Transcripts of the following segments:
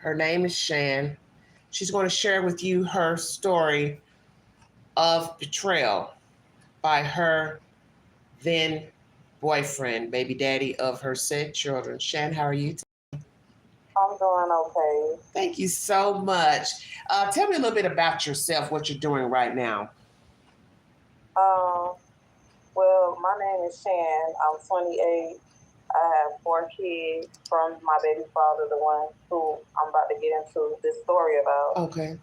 Her name is Shan. She's going to share with you her story of betrayal by her then boyfriend, baby daddy of her said children. Shan, how are you? I'm doing okay. Thank you so much. Tell me a little bit about yourself, what you're doing right now. Um, well, my name is Shan. I'm 28. I have 4 kids from my baby father, the one who I'm about to get into this story about. Okay.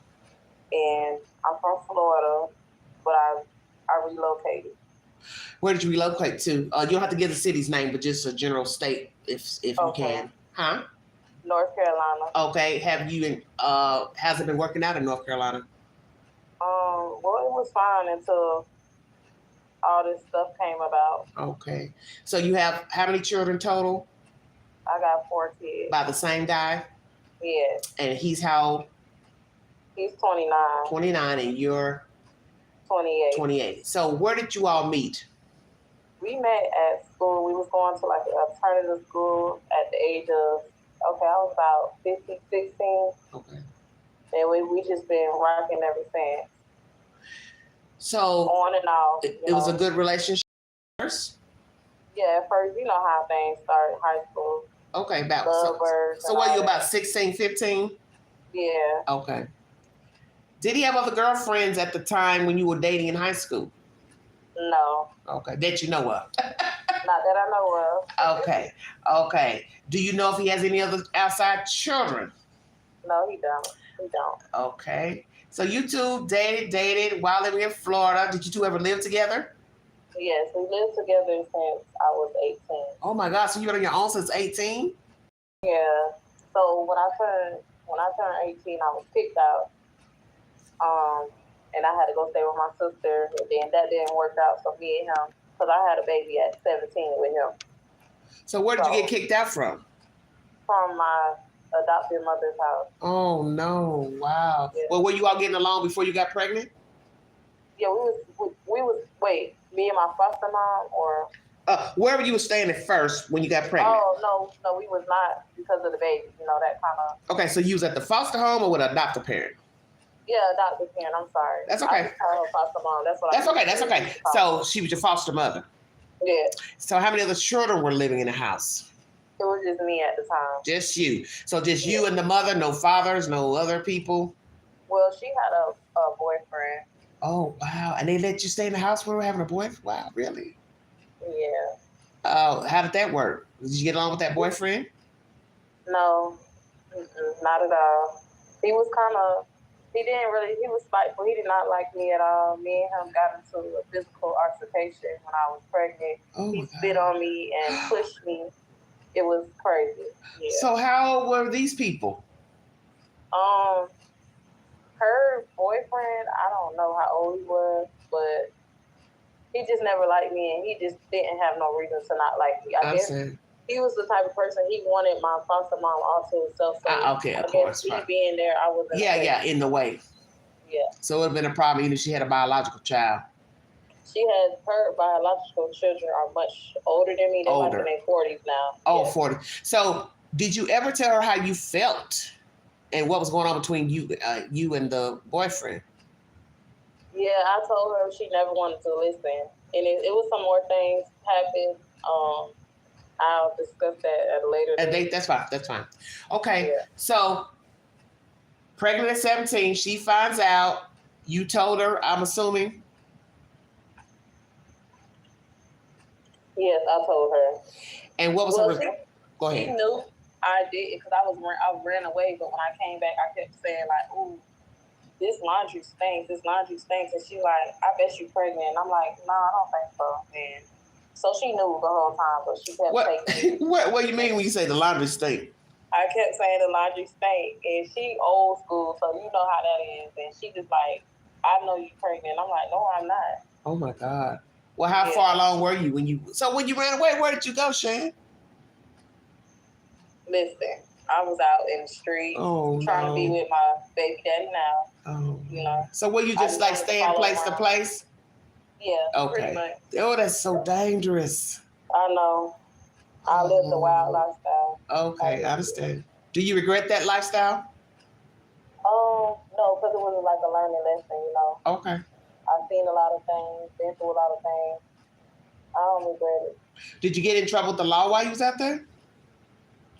And I'm from Florida, but I relocated. Where did you relocate to? You don't have to give the city's name, but just a general state, if you can. Huh? North Carolina. Okay. Have you? Has it been working out in North Carolina? Well, it was fine until all this stuff came about. Okay. So you have how many children total? I got 4 kids. By the same guy? Yeah. And he's how old? He's 29. 29, and you're 28. 28. So where did you all meet? We met at school. We was going to like an alternative school at the age of, I was about 15, 16. Okay. And we just been rocking ever since. So on and off. It was a good relationship first? Yeah, at first, you know how things start in high school. Okay, about so what, you about 16, 15? Yeah. Okay. Did he have other girlfriends at the time when you were dating in high school? No. Okay, that you know of? Not that I know of. Okay. Do you know if he has any other outside children? No, he don't. Okay. So you two dated while living in Florida. Did you two ever live together? Yes, we lived together since I was 18. Oh my God, so you've been on your own since 18? Yeah. So when I turned 18, I was kicked out. And I had to go stay with my sister, and then that didn't work out for me and him, because I had a baby at 17 with him. So where did you get kicked out from? From my adopted mother's house. Oh no! Wow. Yeah. Well, were you all getting along before you got pregnant? Yeah, we was. Wait, me and my foster mom, or wherever you were staying at first when you got pregnant. Oh no, we was not, because of the baby. You know, that kind of. Okay, so you was at the foster home or with an adoptive parent? Yeah, adoptive parent. I'm sorry. That's okay. I just call her foster mom. That's okay. So she was your foster mother. Yeah. So how many other children were living in the house? It was just me at the time. Just you. So just you and the mother, no fathers, no other people? Well, she had a boyfriend. Oh, wow. And they let you stay in the house with her having a boyfriend? Wow, really? Yeah. Oh, how did that work? Did you get along with that boyfriend? No. Not at all. He was he was spiteful. He did not like me at all. Me and him got into a physical altercation when I was pregnant. He spit on me and pushed me. It was crazy. Yeah. So how old were these people? Her boyfriend, I don't know how old he was, but he just never liked me, and he just didn't have no reason to not like me. I guess he was the type of person, he wanted my foster mom all to himself. So okay, of course. He being there, I was in the way. Yeah. So it would have been a problem even if she had a biological child. Her biological children are much older than me. They're like in their 40s now. Oh, yeah. 40. So did you ever tell her how you felt and what was going on between you and the boyfriend? Yeah, I told her. She never wanted to listen. And it was some more things happened. I'll discuss that at a later date. That's fine. Okay, yeah. So pregnant at 17, she finds out. You told her, I'm assuming? Yes, I told her. And what was her? Go ahead. She knew I did, because I ran away. But when I came back, I kept saying like, "Ooh, this laundry stinks. This laundry stinks." And she like, "I bet you pregnant." And I'm like, "No, I don't think so." And so she knew the whole time, but she kept taking. What do you mean when you say the laundry stink? I kept saying the laundry stink, and she old school, so you know how that is. And she just like, "I know you pregnant." I'm like, "No, I'm not." Oh my God. Well, how far along were you when you ran away? Where did you go, Shan? Listen, I was out in the street trying to be with my baby daddy now. Oh, you know. So were you just like staying place to place? Yeah. Okay. Pretty much. Oh, that's so dangerous. I know. I lived a wild lifestyle. Okay, I understand. Do you regret that lifestyle? it was like a learning lesson, you know. Okay. I've seen a lot of things, been through a lot of things. I don't regret it. Did you get in trouble with the law while you was out there?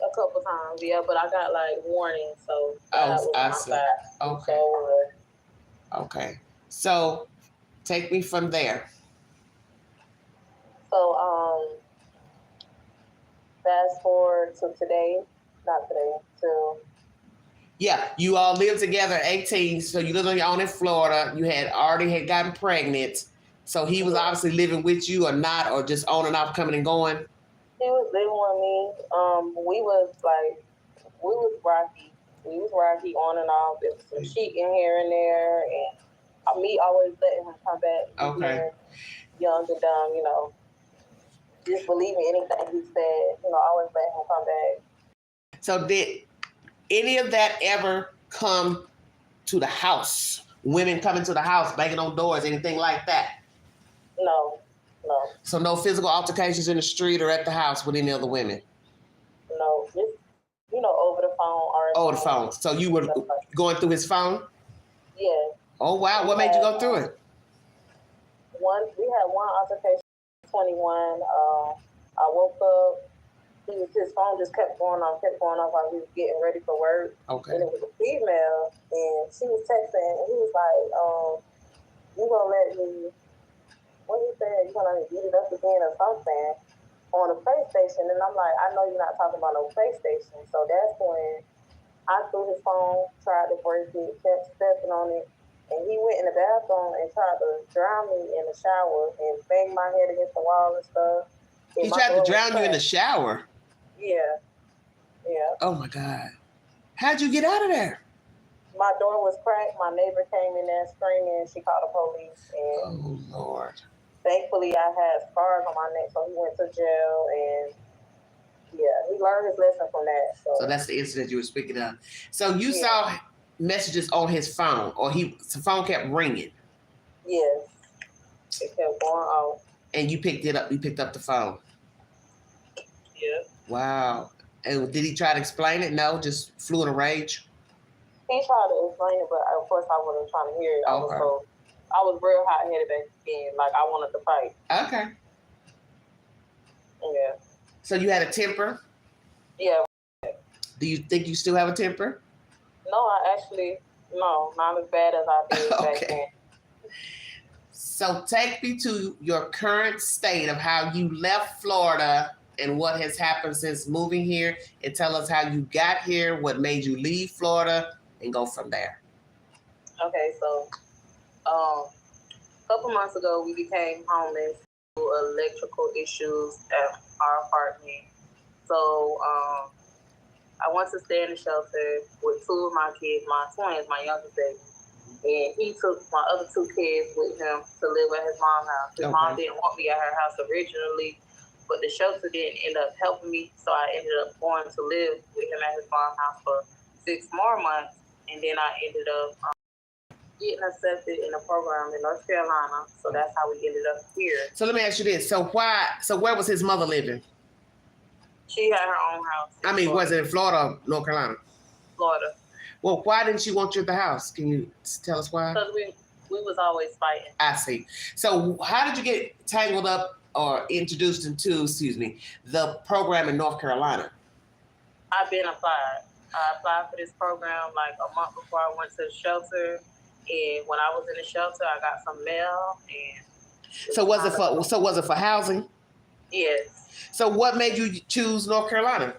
A couple times, yeah, but I got like warnings, so that was I my see. side. Okay. So, Okay. So take me from there. So, fast forward to today, not today, to Yeah, you all lived together at 18, so you lived on your own in Florida. You had already gotten pregnant. So he was obviously living with you or not, or just on and off, coming and going. He was living with me. We was rocky. We was rocky on and off. There was some cheating here and there, and me always letting him come back. Okay. Young and dumb, you know, just believing anything he said. You know, always letting him come back. So did any of that ever come to the house? Women coming to the house, banging on doors, anything like that? No. So no physical altercations in the street or at the house with any other women? No, just, you know, over the phone or over the phone. So you were going through his phone? Yeah. Oh wow! What made you go through it? We had one altercation. 21. I woke up. His phone just kept going off while he was getting ready for work. Okay. And it was a female, and she was texting, and he was like, "You gonna let me?" What he said? You gonna let me beat it up again or something on a PlayStation? And I'm like, I know you're not talking about no PlayStation. So that's when I threw his phone, tried to break it, kept stepping on it. And he went in the bathroom and tried to drown me in the shower and banged my head against the wall and stuff. He tried to drown you in the shower? Yeah. Oh my God. How'd you get out of there? My door was cracked. My neighbor came in there screaming. She called the police. And oh Lord. Thankfully, I had scars on my neck, so he went to jail. And yeah, he learned his lesson from that. So that's the incident you were speaking of. So you saw messages on his phone, or the phone kept ringing? Yes. It kept going off. And you picked it up. You picked up the phone. Yeah. Wow. And did he try to explain it? No, just flew in a rage? He tried to explain it, but of course I wasn't trying to hear it. I was real hot-headed back then. Like, I wanted to fight. Okay. Yeah. So you had a temper? Yeah. Do you think you still have a temper? No, not as bad as I did back then. So take me to your current state of how you left Florida and what has happened since moving here, and tell us how you got here, what made you leave Florida, and go from there. Okay, so a couple months ago, we became homeless due to electrical issues at our apartment. So I went to stay in the shelter with two of my kids, my twins, my youngest baby. And he took my other two kids with him to live at his mom's house. His mom didn't want me at her house originally, but the shelter didn't end up helping me, so I ended up going to live with him at his mom's house for 6 more months. And then I ended up getting accepted in a program in North Carolina. So that's how we ended up here. So let me ask you this. So where was his mother living? She had her own house. Was it in Florida or North Carolina? Florida. Well, why didn't she want you at the house? Can you tell us why? Because we was always fighting. I see. So how did you get tangled up or introduced into, the program in North Carolina? I've been applied. I applied for this program like a month before I went to the shelter. And when I was in the shelter, I got some mail. And so was it for housing? Yes. So what made you choose North Carolina?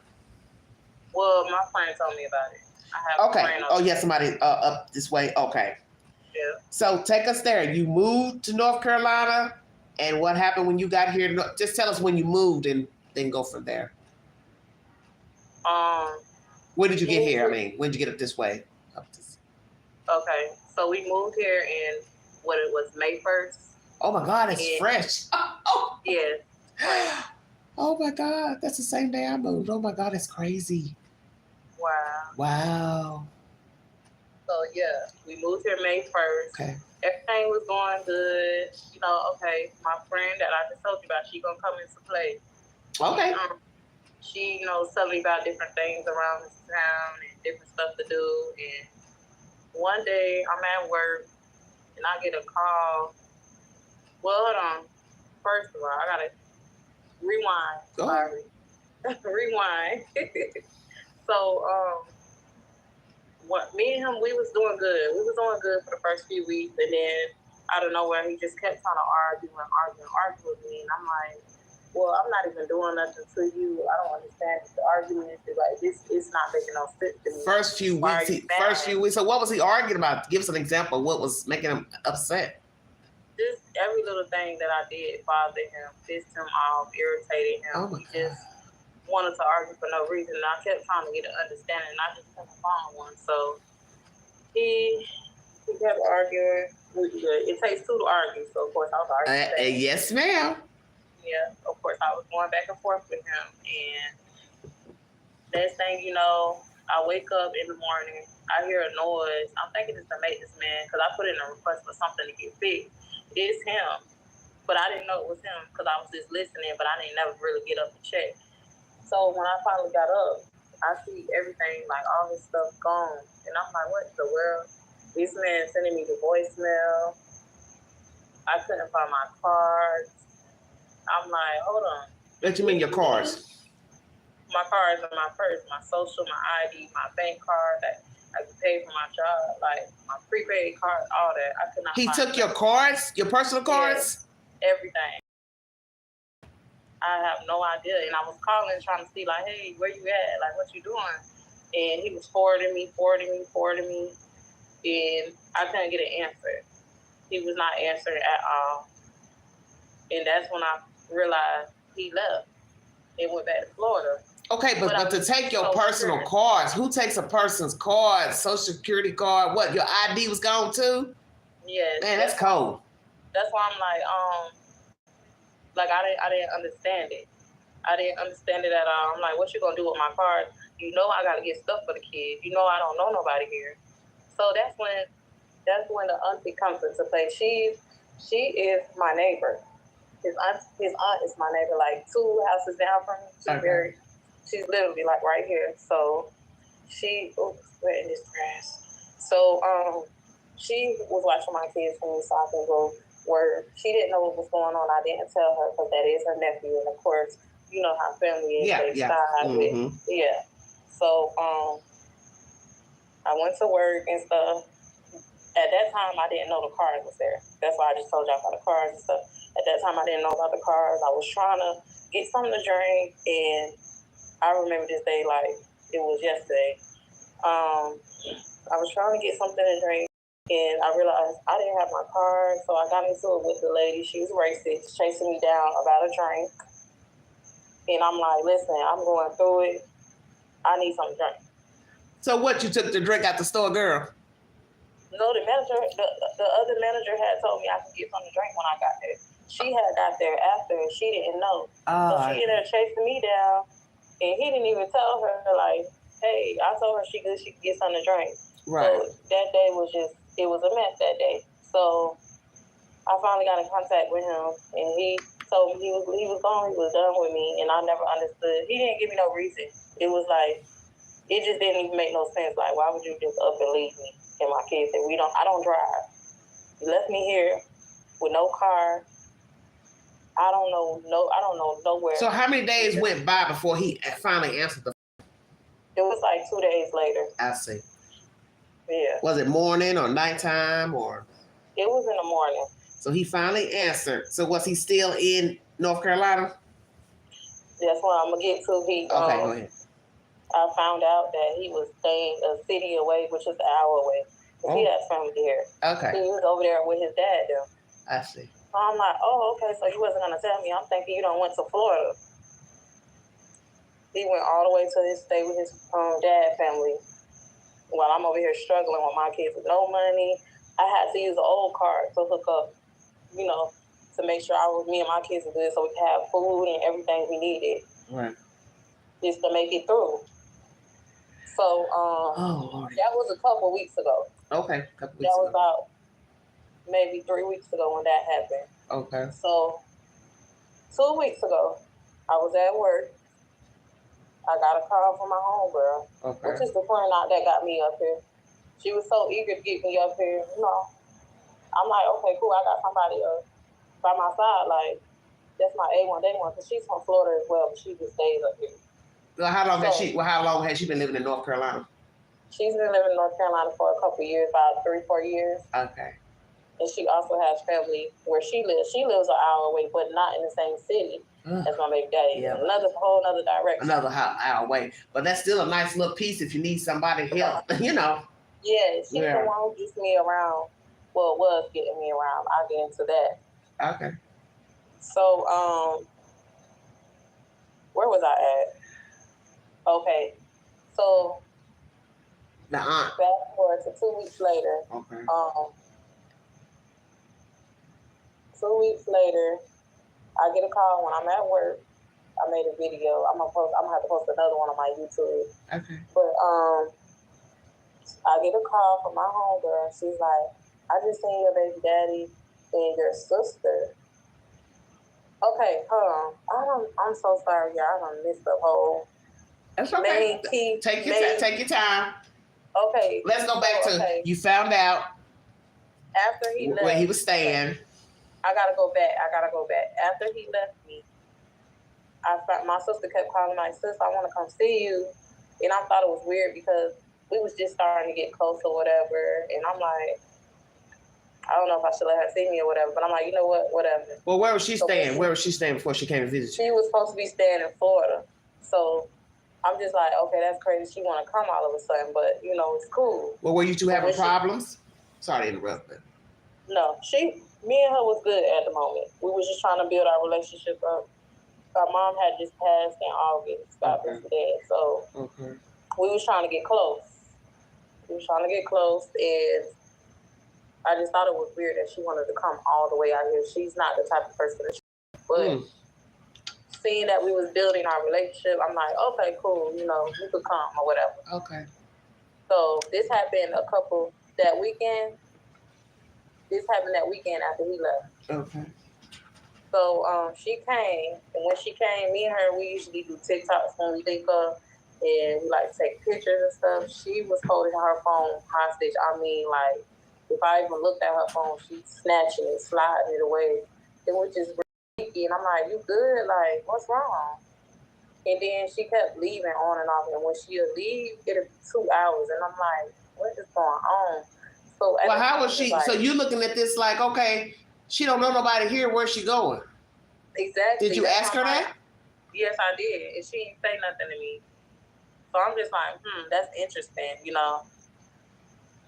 Well, my friend told me about it. I have a friend. Oh, yeah, somebody up this way. Okay. Yeah. So take us there. You moved to North Carolina, and what happened when you got here? Just tell us when you moved, and then go from there. When did you get here? When did you get up this way? Okay, so we moved here in it was May 1st. Oh my God, it's fresh. Oh. Yes. Right. Oh my God, that's the same day I moved. Oh my God, that's crazy. Wow. So yeah, we moved here May 1st. Okay. Everything was going good. My friend that I just told you about, she gonna come into play. Okay. She, was telling me about different things around this town and different stuff to do. And one day I'm at work and I get a call. Well, hold on. First of all, I gotta rewind. Sorry. Rewind. So, what me and him, we was doing good. We was doing good for the first few weeks, and then out of nowhere, he just kept trying to argue with me, and I'm like, well, I'm not even doing nothing to you. I don't understand the argument. Like, this is not making no sense to me. First few weeks. So what was he arguing about? Give us an example. What was making him upset? Just every little thing that I did bothered him, pissed him off, irritated him. He just wanted to argue for no reason, and I kept trying to get an understanding, and I just couldn't find one. So he kept arguing. It takes two to argue, so of course I was arguing. Yes, ma'am. Yeah, of course I was going back and forth with him, and next thing you know, I wake up in the morning, I hear a noise. I'm thinking it's the maintenance man because I put in a request for something to get fixed. It's him, but I didn't know it was him because I was just listening, but I didn't never really get up and check. So when I finally got up, I see everything, like all his stuff gone, and I'm like, what the world? This man sending me the voicemail. I couldn't find my cards. I'm like, hold on. What you mean your cards? My cards and my purse, my social, my ID, my bank card that I could pay for my job, like my prepaid card, all that. I could not. He took your cards, your personal cards? Yeah, everything. I have no idea. And I was calling trying to see, like, hey, where you at? Like, what you doing? And he was forwarding me. And I couldn't get an answer. He was not answering at all. And that's when I realized he left and went back to Florida. Okay, but to take your personal cards, who takes a person's cards? Social security card, what? Your ID was gone too? Yes. Man, that's cold. That's why I'm like, I didn't understand it. I didn't understand it at all. I'm like, what you gonna do with my cards? You know I gotta get stuff for the kids. You know I don't know nobody here. So that's when the auntie comes into play. She is my neighbor. His aunt is my neighbor, like 2 houses down from me. She's literally like right here. So we're in this grass. So she was watching my kids for me so I can go work. She didn't know what was going on. I didn't tell her because that is her nephew, and of course, you know how family is. Yeah. So I went to work and stuff. At that time, I didn't know the cars was there. That's why I just told y'all about the cars and stuff. At that time, I didn't know about the cars. I was trying to get something to drink, and I remember this day like it was yesterday. I was trying to get something to drink, and I realized I didn't have my card, so I got into it with the lady. She was racist, chasing me down about a drink. And I'm like, listen, I'm going through it. I need something to drink. So what, you took the drink out the store, girl? No, the other manager had told me I could get something to drink when I got there. She had got there after, and she didn't know. So she ended up chasing me down, and he didn't even tell her, like, hey, I told her she could get something to drink. Right. So that day was it was a mess that day. So I finally got in contact with him, and he told me he was gone, he was done with me, and I never understood. He didn't give me no reason. It was like, it just didn't even make no sense. Like, why would you just up and leave me and my kids? And I don't drive. You left me here with no car. I don't know nowhere. So how many days went by before he finally answered the phone? It was like 2 days later. I see. Yeah. Was it morning or nighttime or? It was in the morning. So he finally answered. So was he still in North Carolina? That's what I'm gonna get to. Okay, go ahead. I found out that he was staying a city away, which is an hour away. He has family here. Okay. He was over there with his dad though. I see. So I'm like, oh, okay, so he wasn't gonna tell me. I'm thinking you don't went to Florida. He went all the way to stay with his dad family while I'm over here struggling with my kids with no money. I had to use an old card to hook up, to make sure me and my kids were good so we could have food and everything we needed. Right. Just to make it through. So that was a couple weeks ago. Okay, couple weeks that was ago. About maybe 3 weeks ago when that happened. Okay. So 2 weeks ago, I was at work. I got a call from my homegirl, which is the friend that got me up here. She was so eager to get me up here, you know. I'm like, okay, cool, I got somebody by my side, like, that's my A1 day one, because she's from Florida as well, but she just stays up here. Well, how long has she been living in North Carolina? She's been living in North Carolina for a couple of years, about 3-4 years. Okay. And she also has family where she lives. She lives an hour away, but not in the same city as my baby daddy. Yeah. Whole another direction. Another hour away. But that's still a nice little piece if you need somebody help, you know. Yeah, she's the one who gets me around. Well, was getting me around. I'll get into that. Okay. So, where was I at? Okay. So, the aunt. Fast forward to 2 weeks later. Okay. 2 weeks later, I get a call when I'm at work. I made a video. I'm gonna have to post another one on my YouTube. Okay. But I get a call from my homegirl. She's like, I just seen your baby daddy and your sister. Okay, hold on. I'm so sorry, y'all. I done missed the whole. That's okay. Take your time. Okay. Let's go back to you found out after he left where he was staying. I gotta go back. After he left me, my sister kept calling my sister, I want to come see you. And I thought it was weird because we was just starting to get close or whatever. And I'm like, I don't know if I should let her see me or whatever. But I'm like, you know what? Whatever. Well, where was she staying? Where was she staying before she came to visit you? She was supposed to be staying in Florida. So I'm just like, okay, that's crazy. She want to come all of a sudden. But, you know, it's cool. Well, were you two having problems? Sorry to interrupt. But. No, me and her was good at the moment. We was just trying to build our relationship up. Our mom had just passed in August, got this dad, so we was trying to get close. And I just thought it was weird that she wanted to come all the way out here. She's not the type of person that but seeing that we was building our relationship, I'm like, okay, cool, you know, you could come or whatever. Okay. So this happened that weekend. This happened that weekend after he left. Okay. So she came, and when she came, me and her, we usually do TikToks when we link up, and we like to take pictures and stuff. She was holding her phone hostage. I mean, like, if I even looked at her phone, she's snatching it, sliding it away. It was just freaky, and I'm like, you good? Like, what's wrong? And then she kept leaving on and off, and when she would leave, it'd be 2 hours, and I'm like, what is going on? So well, how was she? Like, so you looking at this like, okay, she don't know nobody here. Where's she going? Exactly. Did you ask her that? Yes, I did, and she didn't say nothing to me. So I'm just like, that's interesting, you know.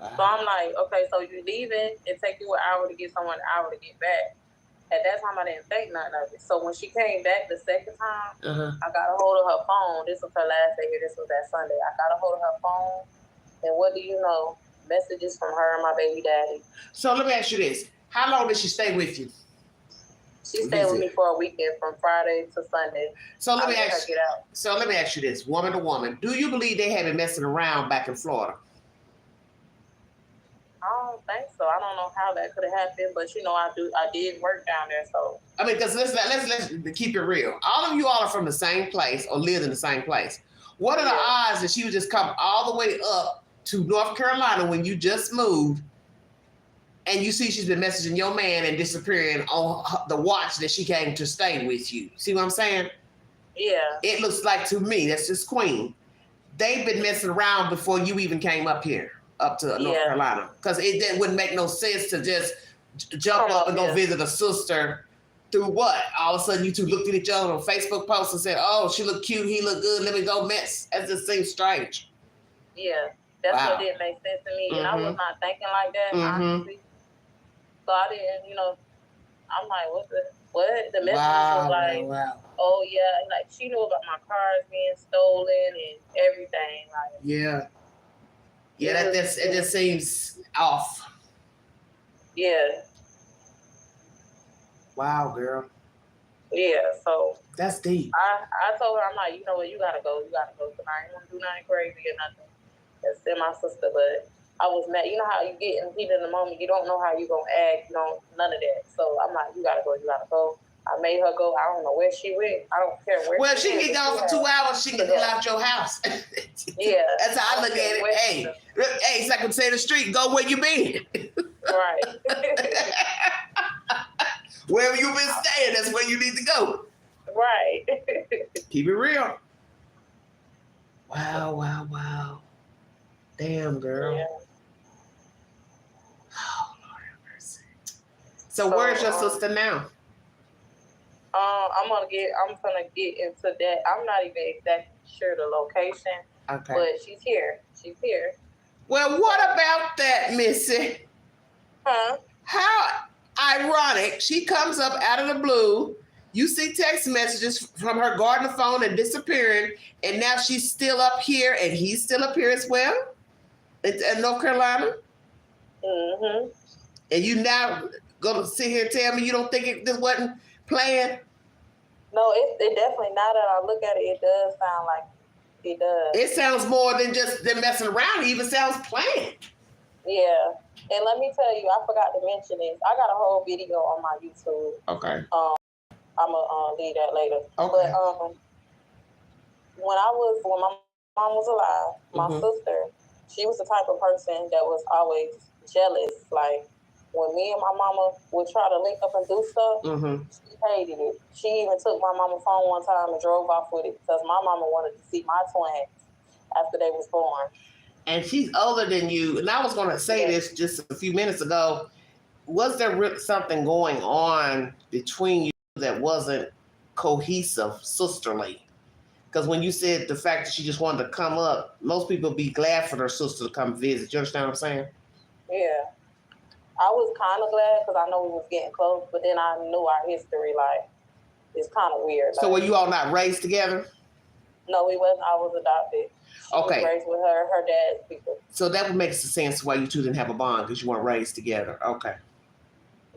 So I'm like, okay, so you leaving, it take you an hour to get someone, an hour to get back. At that time, I didn't think nothing of it. So when she came back the second time, I got a hold of her phone. This was her last day here. This was that Sunday. I got a hold of her phone, and what do you know? Messages from her and my baby daddy. So let me ask you this. How long did she stay with you? She stayed with me for a weekend from Friday to Sunday. So let me ask you this, woman to woman. Do you believe they had been messing around back in Florida? I don't think so. I don't know how that could have happened, but you know, I did work down there, so. I mean, because let's keep it real. All of you all are from the same place or live in the same place. What are the odds that she would just come all the way up to North Carolina when you just moved, and you see she's been messaging your man and disappearing on the watch that she came to stay with you? See what I'm saying? Yeah. It looks like to me, that's just Queen. They've been messing around before you even came up here, up to North Carolina. Because it wouldn't make no sense to just jump up and go visit a sister through what? All of a sudden you two looked at each other on Facebook posts and said, oh, she look cute, he look good, let me go mess. That just seems strange. Yeah. That's what didn't make sense to me. And I was not thinking like that, honestly. So I didn't, you know, I'm like, what? The message was like, oh yeah, like she knew about my cars being stolen and everything. Like, it just seems off. Yeah. Wow, girl. Yeah, so that's deep. I told her, I'm like, you know what, you gotta go tonight. I ain't gonna do nothing crazy or nothing. That's still my sister, but I was mad. You know how you get in heat in the moment, you don't know how you gonna act, you don't, none of that. So I'm like, you gotta go. I made her go. I don't know where she went. I don't care where. Well, she can get gone for 2 hours. She can get out your house. Yeah, that's how I look at it. Hey, it's like I'm saying the street. Go where you been. Right. Wherever you been staying, that's where you need to go. Right. Keep it real. Wow. Damn, girl. Yeah. Oh, Lord have mercy. So where's your sister now? I'm gonna get into that. I'm not even exactly sure the location. Okay. But she's here. Well, what about that, Missy? Huh? How ironic. She comes up out of the blue. You see text messages from her guarding the phone and disappearing, and now she's still up here, and he's still up here as well in North Carolina. Mm-hmm. And you now gonna sit here and tell me you don't think this wasn't planned? No, it definitely. Now that I look at it, it does sound like it does. It sounds more than just them messing around. It even sounds planned. Yeah. And let me tell you, I forgot to mention this. I got a whole video on my YouTube. Okay. I'm gonna leave that later. Okay. But when my mom was alive, my sister, she was the type of person that was always jealous. Like when me and my mama would try to link up and do stuff, she hated it. She even took my mama's phone one time and drove off with it because my mama wanted to see my twins after they was born. And she's older than you. And I was going to say this just a few minutes ago. Was there something going on between you that wasn't cohesive, sisterly? Because when you said the fact that she just wanted to come up, most people would be glad for their sister to come visit. You understand what I'm saying? Yeah. I was kind of glad because I know we was getting close, but then I knew our history, like, it's kind of weird. So were you all not raised together? No, we wasn't. I was adopted. She was raised with her dad's people. So that would make sense why you two didn't have a bond, because you weren't raised together. Okay.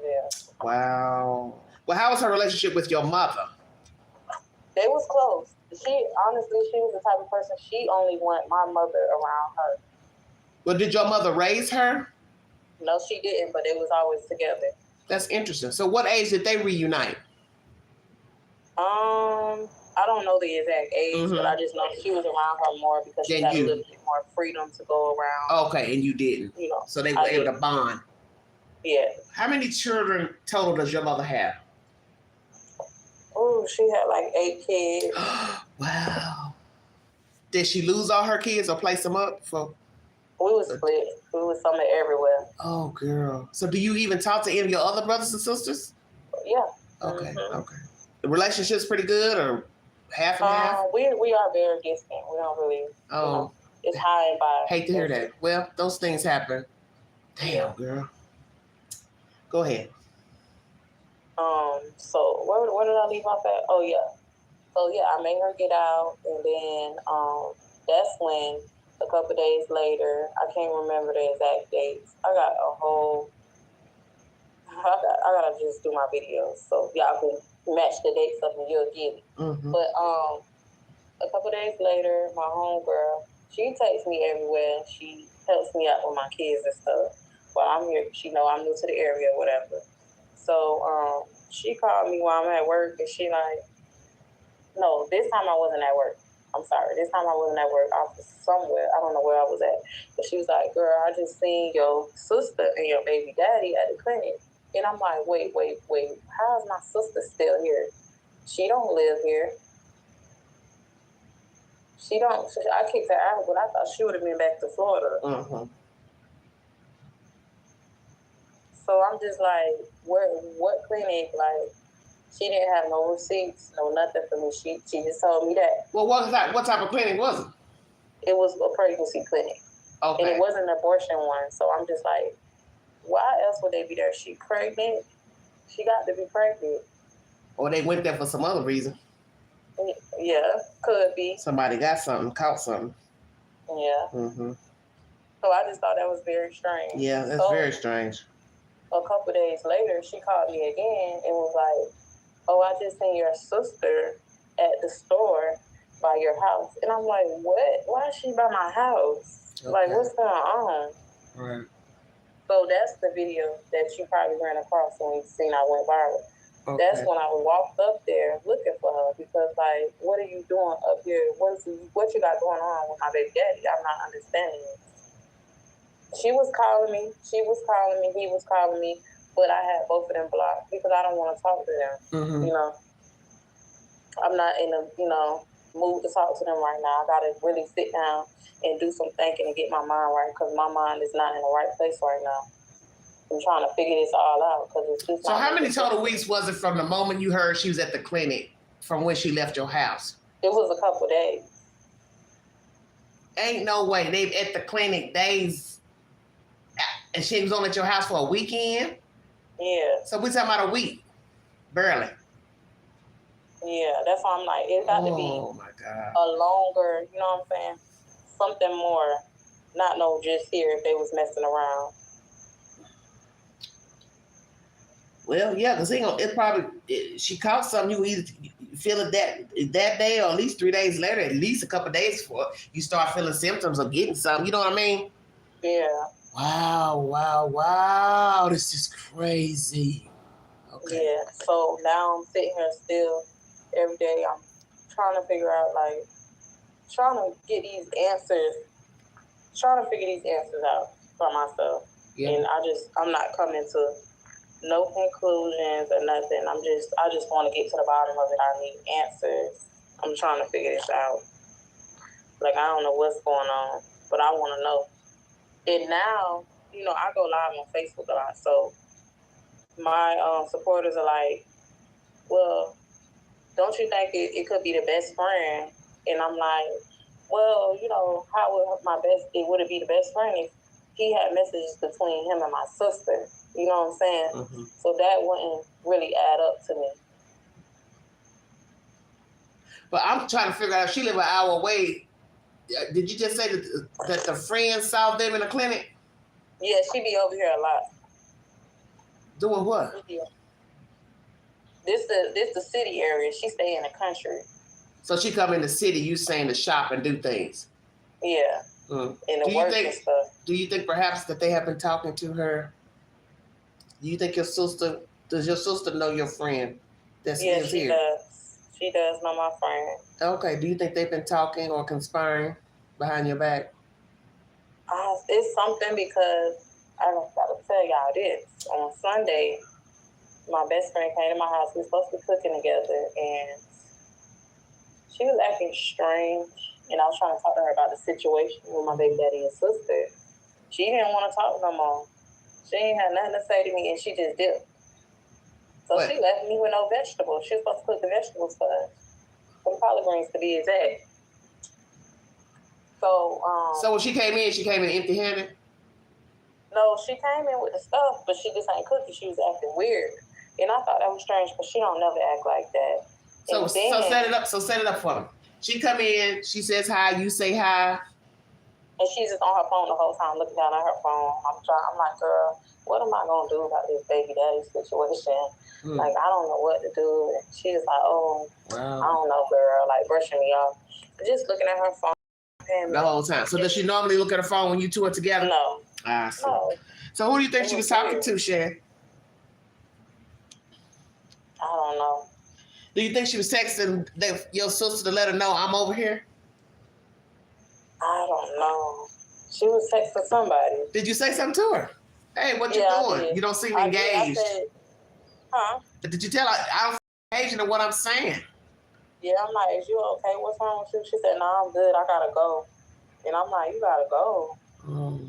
Yeah. Wow. Well, how was her relationship with your mother? They was close. She was the type of person, she only want my mother around her. Well, did your mother raise her? No, she didn't, but they was always together. That's interesting. So what age did they reunite? I don't know the exact age, but I just know she was around her more because she had a little bit more freedom to go around. Okay, and you didn't. You know, so they were able to bond. Yeah. How many children total does your mother have? Oh, she had like 8 kids. Wow. Did she lose all her kids or place them up for? We was split. We was somewhere everywhere. Oh, girl. So do you even talk to any of your other brothers and sisters? Yeah. Okay. Okay. The relationship's pretty good, or half and half? We are very distant. We don't really. Oh. You know, it's high and by. Hate to hear that. Well, those things happen. Damn, girl. Go ahead. So where did I leave off at? Oh yeah. So yeah, I made her get out, and then that's when a couple days later, I can't remember the exact dates. I gotta just do my videos so y'all can match the dates up and you'll get it. But a couple days later, my homegirl, she takes me everywhere. She helps me out with my kids and stuff. While I'm here, she know I'm new to the area or whatever. So she called me while I'm at work, and she like, no, this time I wasn't at work. I'm sorry, this time I wasn't at work. I was somewhere. I don't know where I was at. But she was like, girl, I just seen your sister and your baby daddy at the clinic. And I'm like, wait. How is my sister still here? She don't live here. I kicked her out, but I thought she would have been back to Florida. So I'm just like, what clinic? Like, she didn't have no receipts, no nothing for me. She just told me that. Well, what type of clinic was it? It was a pregnancy clinic. Okay. And it wasn't an abortion one. So I'm just like, why else would they be there? She pregnant. She got to be pregnant. Or they went there for some other reason. Yeah, could be. Somebody got something, caught something. Yeah. So I just thought that was very strange. Yeah, that's very strange. A couple days later, she called me again and was like, oh, I just seen your sister at the store by your house. And I'm like, what? Why is she by my house? Okay. Like, what's going on? Right. So that's the video that you probably ran across when you seen I went viral. That's when I walked up there looking for her because, like, what are you doing up here? What you got going on with my baby daddy? I'm not understanding it. She was calling me. He was calling me, but I had both of them blocked because I don't want to talk to them. Mm-hmm. You know, I'm not in a mood to talk to them right now. I gotta really sit down and do some thinking and get my mind right because my mind is not in the right place right now. I'm trying to figure this all out because it's just. So how many total weeks was it from the moment you heard she was at the clinic from when she left your house? It was a couple days. Ain't no way they at the clinic days, and she was only at your house for a weekend. Yeah. So we're talking about a week, barely. Yeah, that's why I'm like, it's got to be a longer, you know what I'm saying? Something more, not no just here if they was messing around. Well, yeah, because it probably, she caught something, you either feel it that day or at least 3 days later, at least a couple of days before you start feeling symptoms of getting something, you know what I mean? Yeah. Wow, this is crazy. Okay. Yeah, so now I'm sitting here still every day. I'm trying to figure out, like, trying to figure these answers out for myself. Yeah. And I'm not coming to no conclusions or nothing. I just want to get to the bottom of it. I need answers. I'm trying to figure this out. Like, I don't know what's going on, but I want to know. And now, I go live on Facebook a lot, so my supporters are like, well, don't you think it could be the best friend? And I'm like, well, how would it be the best friend if he had messages between him and my sister? You know what I'm saying? Mm-hmm. So that wouldn't really add up to me. But I'm trying to figure out if she live an hour away. Did you just say that the friend saw them in the clinic? Yeah, she be over here a lot. Doing what? Yeah. This the city area. She stay in the country. So she come in the city, you saying to shop and do things? Yeah. And the work and stuff. Do you think perhaps that they have been talking to her? Do you think does your sister know your friend that's here? Does. She does know my friend. Okay. Do you think they've been talking or conspiring behind your back? It's something because I gotta tell y'all this. On Sunday, my best friend came to my house. We were supposed to be cooking together, and she was acting strange. And I was trying to talk to her about the situation with my baby daddy and sister. She didn't want to talk no more. She ain't had nothing to say to me, and she just dipped. So she left me with no vegetables. She was supposed to cook the vegetables for us. Some collard greens to be exact. So when she came in empty-handed? No, she came in with the stuff, but she just ain't cooking. She was acting weird. And I thought that was strange, but she don't never act like that. So set it up. So set it up for them. She come in, she says hi, you say hi. And she's just on her phone the whole time, looking down at her phone. I'm like, girl, what am I gonna do about this baby daddy situation? Like, I don't know what to do. And she was like, oh, wow. I don't know, girl, like brushing me off. Just looking at her phone. The whole time. So does she normally look at her phone when you two are together? No. No. So who do you think she was talking to, Shan? I don't know. Do you think she was texting your sister to let her know I'm over here? I don't know. She was texting somebody. Did you say something to her? Hey, what you doing? You don't seem engaged. I said, huh? Did you tell her I don't engage in what I'm saying? Yeah, I'm like, is you okay? What's wrong with you? She said, no, I'm good. I gotta go. And I'm like, you gotta go. Wow.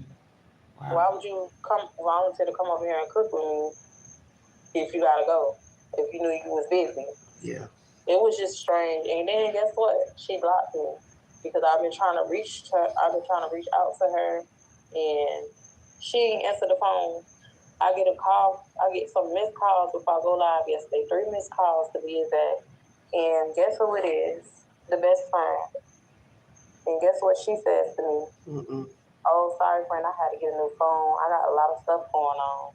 Why would you volunteer to come over here and cook with me if you gotta go? If you knew you was busy. Yeah. It was just strange. And then guess what? She blocked me because I've been trying to reach her. I've been trying to reach out to her, and she didn't answer the phone. I get a call. I get some missed calls before I go live yesterday. 3 missed calls to be exact. And guess who it is? The best friend. And guess what she says to me? Oh, sorry, friend. I had to get a new phone. I got a lot of stuff going on.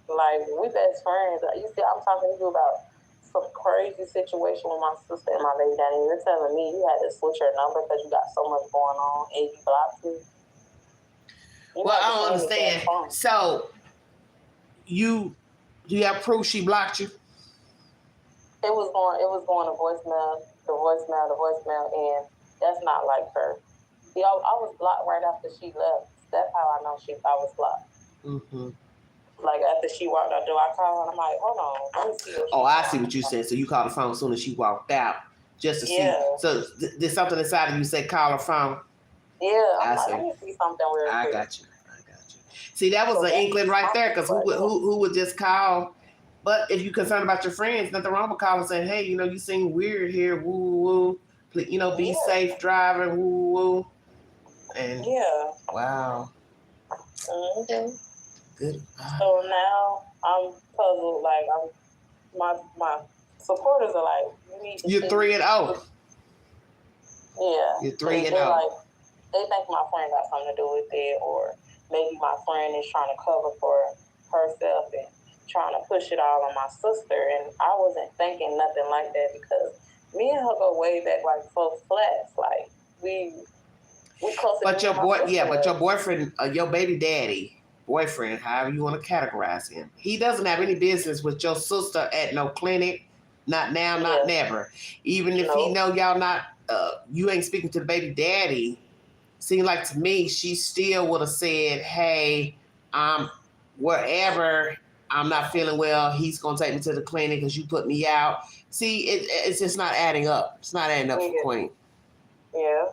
Like, we best friends. You see, I'm talking to you about some crazy situation with my sister and my baby daddy. You're telling me you had to switch your number because you got so much going on and you blocked me. Well, I don't understand. So, do you have proof she blocked you? It was going to voicemail, and that's not like her. See, I was blocked right after she left. That's how I know I was blocked. Mm-hmm. Like after she walked out the door, I called her and I'm like, hold on, let me see. Oh, I see what you said. So you called the phone as soon as she walked out, just to see. So there's something inside of you say call her phone. Yeah, I'm like, let me see something real quick. I got you. See, that was an inkling right there, because who would just call? But if you're concerned about your friends, nothing wrong with calling and saying, hey, you seem weird here, woo woo. Be safe driving, woo woo. And wow. Mm-hmm. Good. So now I'm puzzled. Like my supporters are like, you need to. You're 3-0. Yeah. You're 3-0. Like, they think my friend got something to do with it, or maybe my friend is trying to cover for herself and trying to push it all on my sister. And I wasn't thinking nothing like that, because me and her go way back like 4 flats. Like we close. But your boyfriend, your baby daddy, boyfriend, however you want to categorize him, he doesn't have any business with your sister at no clinic. Not now, not never. Even if he know y'all not, you ain't speaking to the baby daddy. Seemed like to me, she still would have said, hey, wherever I'm not feeling well, he's going to take me to the clinic because you put me out. See, it's just not adding up. It's not adding up for Queen. Yeah.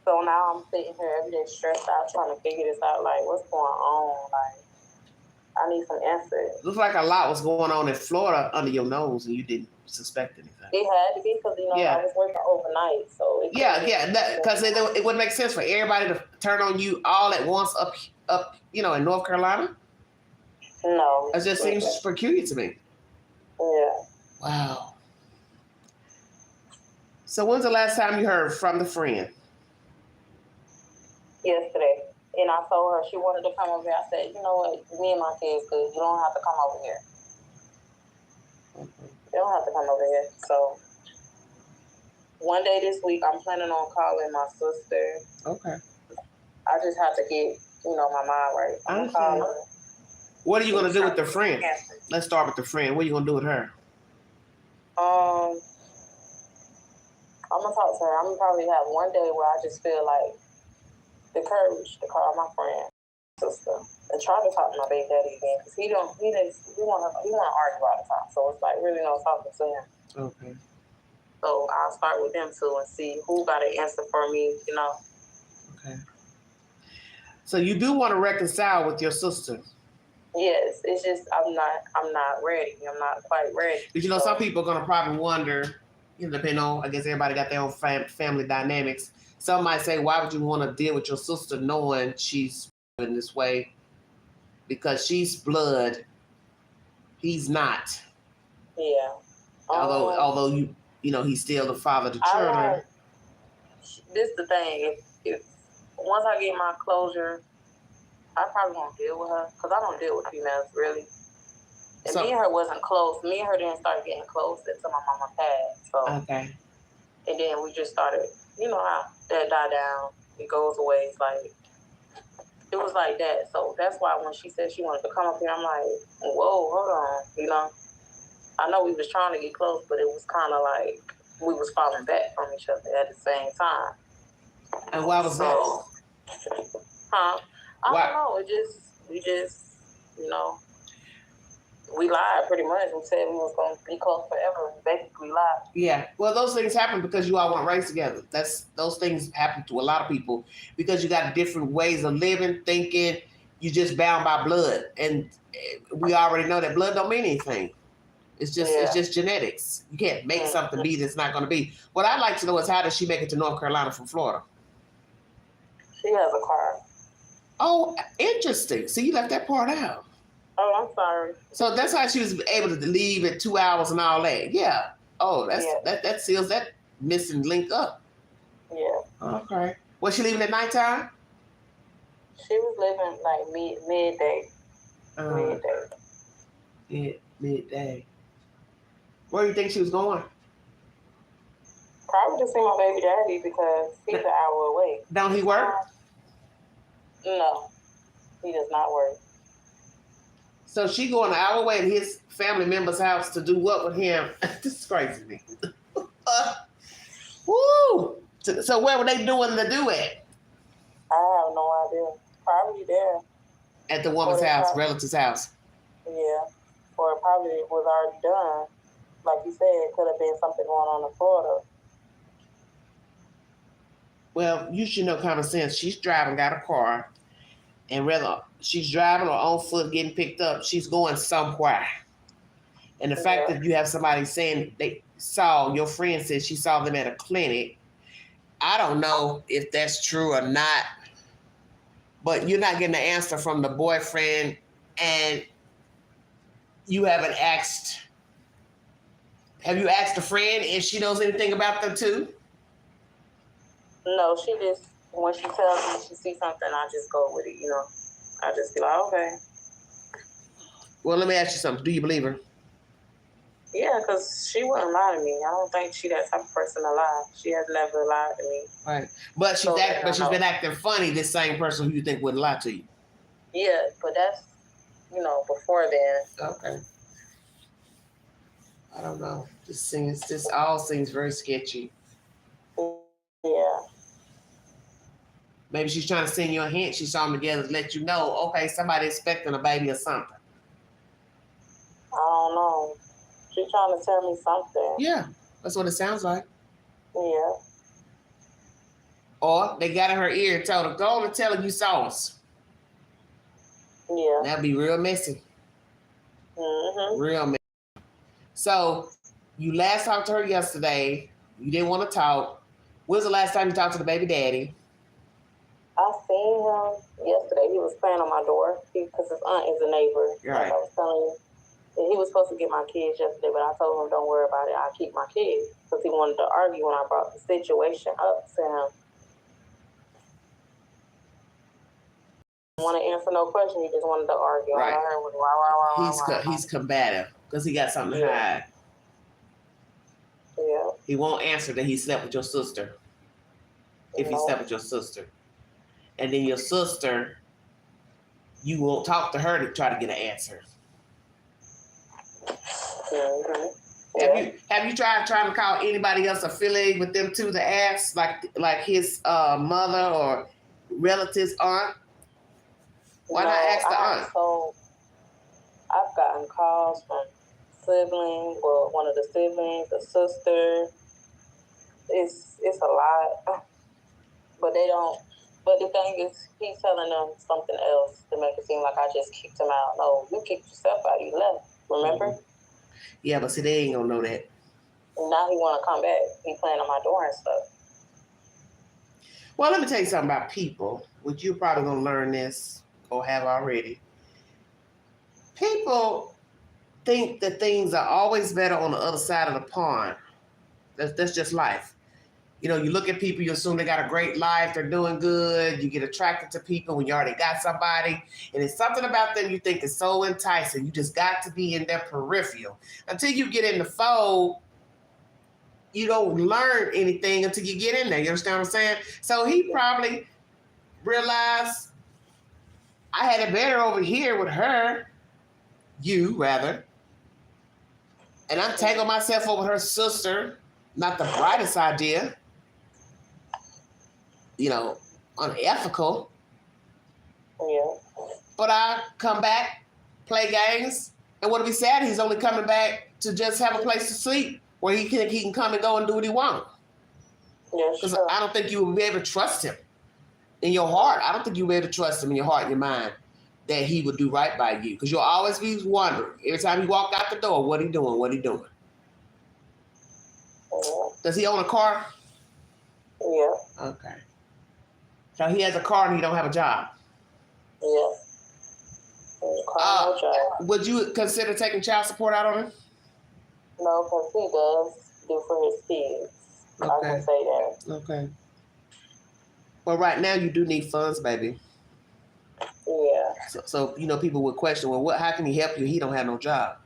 So now I'm sitting here every day stressed out trying to figure this out. Like, what's going on? Like, I need some answers. Looks like a lot was going on in Florida under your nose and you didn't suspect anything. It had to be, because, I was working overnight. So because it wouldn't make sense for everybody to turn on you all at once up in North Carolina. No. It just seems peculiar to me. Yeah. Wow. So when's the last time you heard from the friend? Yesterday. And I told her she wanted to come over here. I said, you know what, me and my kids good. You don't have to come over here. You don't have to come over here. So one day this week, I'm planning on calling my sister. Okay. I just have to get, my mind right. I'm going to call her. What are you going to do with the friend? Let's start with the friend. What are you going to do with her? I'm going to talk to her. I'm going to probably have one day where I just feel like the courage to call my friend, sister, and try to talk to my baby daddy again, because he want to argue all the time. So it's like really no talking to him. Okay. So I'll start with them too and see who got an answer for me. Okay. So you do want to reconcile with your sister? Yes, it's just I'm not ready. I'm not quite ready. But some people are gonna probably wonder, depending on, I guess everybody got their own family dynamics. Some might say, why would you want to deal with your sister knowing she's in this way? Because she's blood. He's not. Yeah. Although he's still the father of the children. This is the thing. If once I get my closure, I probably won't deal with her, because I don't deal with females really. And me and her wasn't close. Me and her didn't start getting close until my mama passed. So okay. And then we just started, how that died down, it goes away. It's like, it was like that. So that's why when she said she wanted to come up here, I'm like, whoa, hold on, I know we was trying to get close, but it was kind of like we was falling back from each other at the same time. And why was that? I don't know. We just, we lied pretty much. We said we was going to be close forever. We basically lied. Yeah. Well, those things happen because you all weren't raised together. Those things happen to a lot of people because you got different ways of living, thinking. You just bound by blood, and we already know that blood don't mean anything. It's just genetics. You can't make something be that's not going to be. What I'd like to know is, how does she make it to North Carolina from Florida? She has a car. Oh, interesting. See, you left that part out. Oh, I'm sorry. So that's how she was able to leave at 2 hours and all that. Yeah. Oh, that seals that missing link up. Yeah. Okay. Was she leaving at nighttime? She was leaving like midday. Midday. Where do you think she was going? Probably to see my baby daddy, because he's an hour away. Don't he work? No, he does not work. So she going an hour away to his family member's house to do what with him? This is crazy to me. Woo! So where were they doing the duet? I have no idea. Probably there. At the woman's house, relative's house. Yeah. Or probably it was already done. Like you said, it could have been something going on in Florida. Well, you should know common sense. She's driving, got a car, and whether she's driving or on foot getting picked up, she's going somewhere. And the fact that you have somebody saying they saw, your friend said she saw them at a clinic, I don't know if that's true or not, but you're not getting an answer from the boyfriend, and you haven't asked. Have you asked a friend if she knows anything about them too? No, she just, when she tells me she sees something, I just go with it, I just be like, okay. Well, let me ask you something. Do you believe her? Yeah, because she wouldn't lie to me. I don't think she that type of person to lie. She has never lied to me. Right. But she's been acting funny, this same person who you think wouldn't lie to you. Yeah, but that's, before then. Okay. I don't know. This all seems very sketchy. Yeah. Maybe she's trying to send you a hint. She saw them together to let you know, okay, somebody expecting a baby or something. I don't know. She's trying to tell me something. Yeah, that's what it sounds like. Yeah. Or they got in her ear and told her, go and tell her you saw us. Yeah. That'd be real messy. Mm-hmm. Real messy. So you last talked to her yesterday. You didn't want to talk. When's the last time you talked to the baby daddy? I seen him yesterday. He was playing on my door because his aunt is a neighbor. Right. Like I was telling you. And he was supposed to get my kids yesterday, but I told him, don't worry about it. I'll keep my kids. Because he wanted to argue when I brought the situation up to him. He didn't want to answer no question. He just wanted to argue. Right. All I heard was, wow. He's combative because he got something to hide. Yeah. He won't answer that he slept with your sister. If he slept with your sister. And then your sister, you won't talk to her to try to get an answer. Mm-hmm. Yeah. Have you tried trying to call anybody else affiliated with them too to ask, like his mother or relatives aunt? Why not ask the aunt? So I've gotten calls from siblings, well, one of the siblings, the sister. It's a lot, but they don't. But the thing is, he's telling them something else to make it seem like I just kicked him out. No, you kicked yourself out. You left. Remember? Mm-hmm. Yeah, but see, they ain't gonna know that. And now he want to come back. He playing on my door and stuff. Well, let me tell you something about people, which you're probably gonna learn this or have already. People think that things are always better on the other side of the pond. That's just life. You look at people, you assume they got a great life, they're doing good, you get attracted to people when you already got somebody, and it's something about them you think is so enticing. You just got to be in their peripheral. Until you get in the fold, you don't learn anything until you get in there. You understand what I'm saying? So he probably realized, I had it better over here with her, you rather, and I'm tangled myself over her sister. Not the brightest idea. Unethical. Yeah. But I come back, play games, and what if he's sad? He's only coming back to just have a place to sleep where he can come and go and do what he wants. Yeah, Because sure. I don't think you would be able to trust him in your heart. I don't think you would be able to trust him in your heart and your mind that he would do right by you. Because you'll always be wondering every time he walk out the door, what he doing? Yeah. Does he own a car? Yeah. Okay. So he has a car and he don't have a job. Yeah. No job. Would you consider taking child support out on him? No, because he does do for his kids. Okay. I can say that. Okay. Well, right now you do need funds, baby. Yeah. So people would question, well, how can he help you? He don't have no job.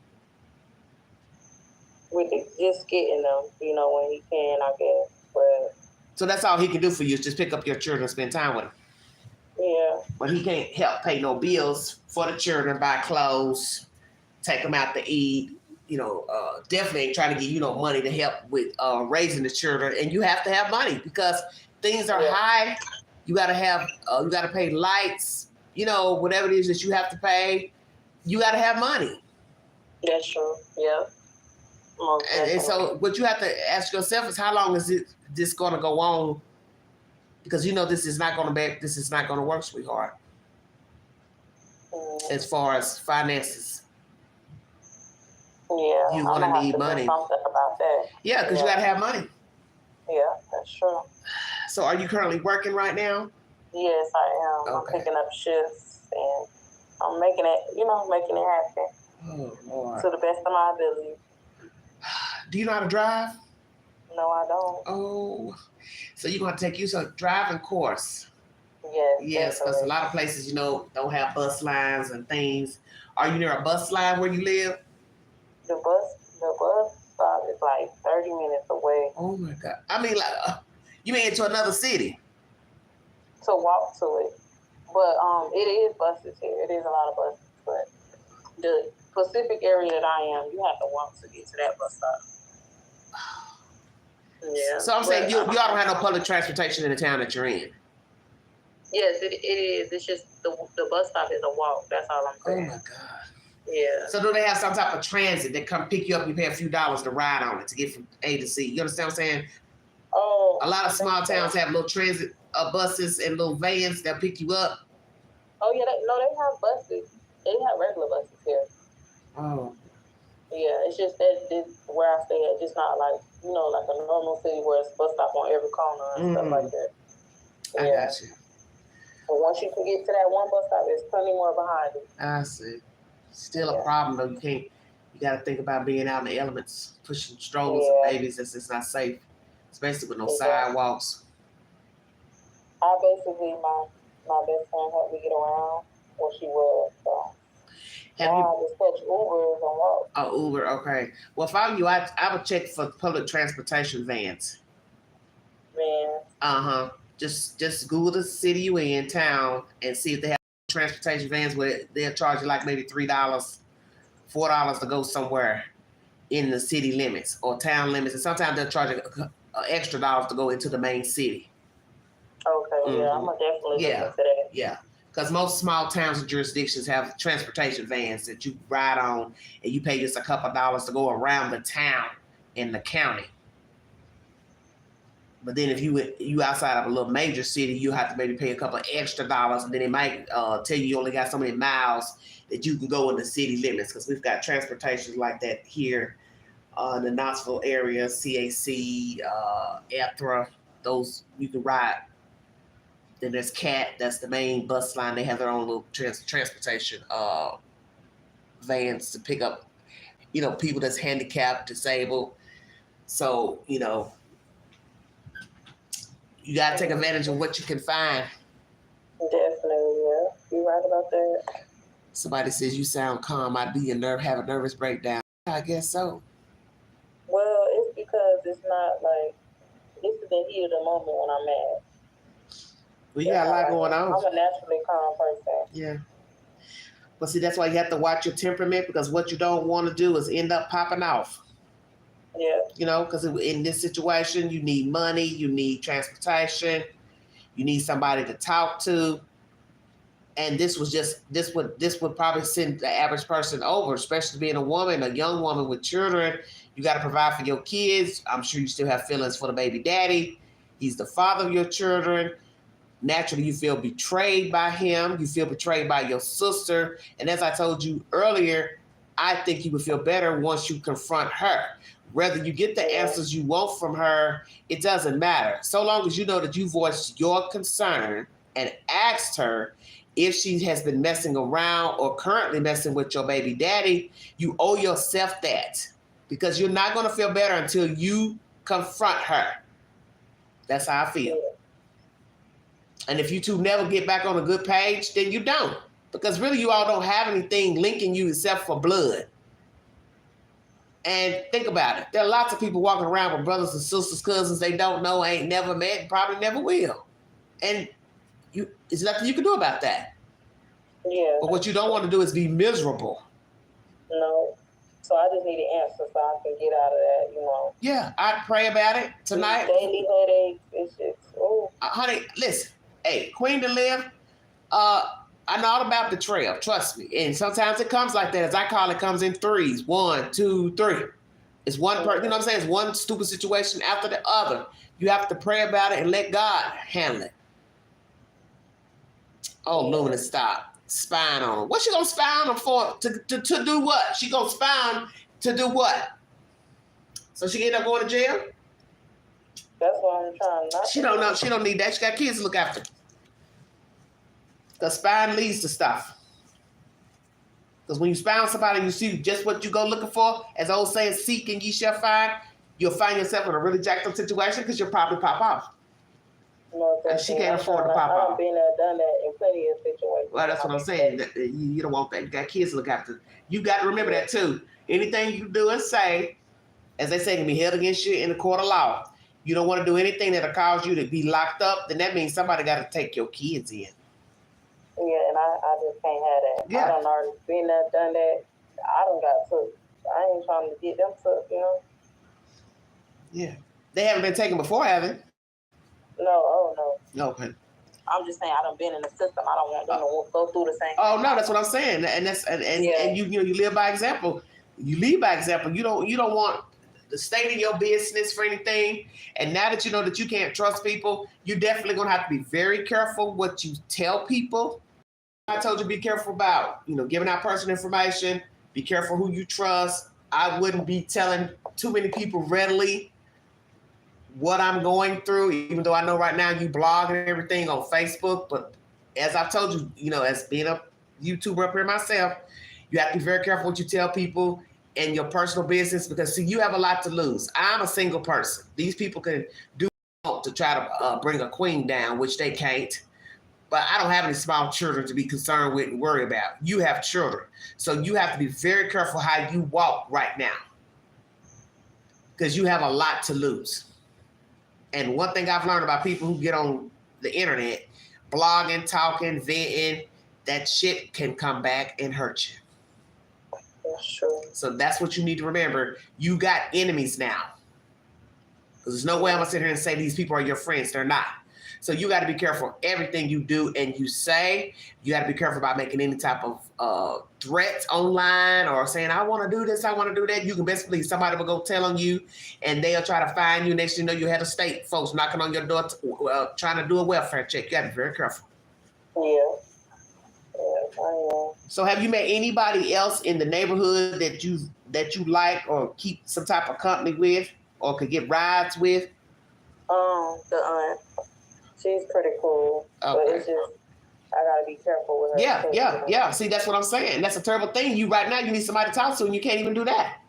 With just getting them, when he can, I guess. But so that's all he can do for you is just pick up your children and spend time with them. Yeah. But he can't help pay no bills for the children, buy clothes, take them out to eat. Definitely ain't trying to get money to help with raising the children. And you have to have money because things are high. You got to have, you got to pay lights, whatever it is that you have to pay. You got to have money. That's true. Yeah. And so what you have to ask yourself is, how long is this going to go on? Because this is not going to work, sweetheart. As far as finances. Yeah. You're going to need money. Something about that. Yeah, because you got to have money. Yeah, that's true. So are you currently working right now? Yes, I am. Okay. I'm picking up shifts and I'm making it happen. Oh, Lord. To the best of my ability. Do you know how to drive? No, I don't. Oh, so you're going to take a driving course. Yes, because a lot of places, don't have bus lines and things. Are you near a bus line where you live? The bus stop is like 30 minutes away. Oh my God. I mean, you mean to another city? To walk to it. But it is buses here. It is a lot of buses. But the specific area that I am, you have to walk to get to that bus stop. Yeah. So I'm saying you all don't have no public transportation in the town that you're in. Yes, it is. It's just the bus stop is a walk. That's all I'm saying. Oh my God. Yeah. So do they have some type of transit that come pick you up? You pay a few dollars to ride on it to get from A to C. You understand what I'm saying? Oh. A lot of small towns have little transit buses and little vans that pick you up. Oh yeah, they have buses. They have regular buses here. Oh. Yeah, it's just that this where I stay at, just not like like a normal city where it's bus stop on every corner and stuff like that. I got you. But once you can get to that one bus stop, there's plenty more behind it. I see. Still a problem though. You got to think about being out in the elements, pushing strollers and babies. It's not safe, especially with no sidewalks. I basically, my best friend helped me get around where she was. So I just catch Ubers and walk. Oh, Uber, okay. Well, if I were you, I would check for public transportation vans. Vans. Just Google the city you in town and see if they have transportation vans where they'll charge you like maybe $3, $4 to go somewhere in the city limits or town limits, and sometimes they'll charge you extra dollars to go into the main city. Okay, yeah, I'm gonna definitely look into that. Yeah, because most small towns and jurisdictions have transportation vans that you ride on, and you pay just a couple of dollars to go around the town in the county. But then if you outside of a little major city, you have to maybe pay a couple of extra dollars, and then they might tell you only got so many miles that you can go in the city limits, because we've got transportation like that here in the Knoxville area, CAC, Ethra, those you can ride. Then there's CAT, that's the main bus line. They have their own little transportation vans to pick up, people that's handicapped, disabled. So, you got to take advantage of what you can find. Definitely, yeah. You're right about that. Somebody says you sound calm. I'd be have a nervous breakdown. I guess so. Well, it's because it's not like, this is the heat of the moment when I'm mad. Well, you got a lot going on. I'm a naturally calm person. Yeah. But see, that's why you have to watch your temperament, because what you don't want to do is end up popping off. Yeah. Because in this situation, you need money, you need transportation, you need somebody to talk to. And this would probably send the average person over, especially being a woman, a young woman with children. You got to provide for your kids. I'm sure you still have feelings for the baby daddy. He's the father of your children. Naturally, you feel betrayed by him. You feel betrayed by your sister. And as I told you earlier, I think you would feel better once you confront her. Whether you get the answers you want from her, it doesn't matter. So long as you know that you voiced your concern and asked her if she has been messing around or currently messing with your baby daddy, you owe yourself that, because you're not going to feel better until you confront her. That's how I feel. And if you two never get back on a good page, then you don't. Because really, you all don't have anything linking you except for blood. And think about it. There are lots of people walking around with brothers and sisters, cousins they don't know, ain't never met, and probably never will. And It's nothing you can do about that. Yeah. But what you don't want to do is be miserable. No. So I just need an answer so I can get out of that, you know. Yeah, I'd pray about it tonight. Daily headaches, it's just, honey, listen. Hey, Queen to live. I know all about betrayal. Trust me. And sometimes it comes like that. As I call it, comes in threes. 1, 2, 3. It's one person. You know what I'm saying? It's one stupid situation after the other. You have to pray about it and let God handle it. Oh, Luna, stop. Spying on him. What's she gonna spy on him for? To do what? She gonna spy on to do what? So she end up going to jail? That's why I'm trying not She don't know. She don't need that. She got kids to look after. Because spying leads to stuff. Because when you spy on somebody, you see just what you go looking for. As the old saying, seek and ye shall find. You'll find yourself in a really jacked up situation because you'll probably pop off. No, and she can't afford to pop off. I've been there, done that in plenty of situations. Well, that's what I'm saying. You don't want that. You got kids to look after. You got to remember that too. Anything you do and say, as they say, can be held against you in the court of law. You don't want to do anything that'll cause you to be locked up. Then that means somebody got to take your kids in. Yeah, and I just can't have that. Yeah. I done already been there, done that. I done got took. I ain't trying to get them took, you know? Yeah. They haven't been taken before, have they? No. Okay. I'm just saying I done been in the system. I don't want them to go through the same. Oh no, that's what I'm saying. And that's and you live by example. You lead by example. You don't want the state of your business for anything. And now that you know that you can't trust people, you're definitely gonna have to be very careful what you tell people. I told you be careful about, giving out personal information. Be careful who you trust. I wouldn't be telling too many people readily what I'm going through, even though I know right now you blog and everything on Facebook. But as I've told you, as being a YouTuber up here myself, you have to be very careful what you tell people in your personal business because, see, you have a lot to lose. I'm a single person. These people can do to try to bring a queen down, which they can't. But I don't have any small children to be concerned with and worry about. You have children. So you have to be very careful how you walk right now because you have a lot to lose. And one thing I've learned about people who get on the internet, blogging, talking, venting, that shit can come back and hurt you. That's true. So that's what you need to remember. You got enemies now. Because there's no way I'm going to sit here and say these people are your friends. They're not. So you got to be careful everything you do and you say. You got to be careful about making any type of threats online or saying, I want to do this, I want to do that. You can best believe somebody will go tell on you and they'll try to find you. Next thing you know, you had a state folks knocking on your door trying to do a welfare check. You got to be very careful. Yeah, I am. So have you met anybody else in the neighborhood that you like or keep some type of company with or could get rides with? The aunt. She's pretty cool, Okay. but it's just I gotta be careful with her. Yeah. See, that's what I'm saying. That's a terrible thing. You right now, you need somebody to talk to, and you can't even do that.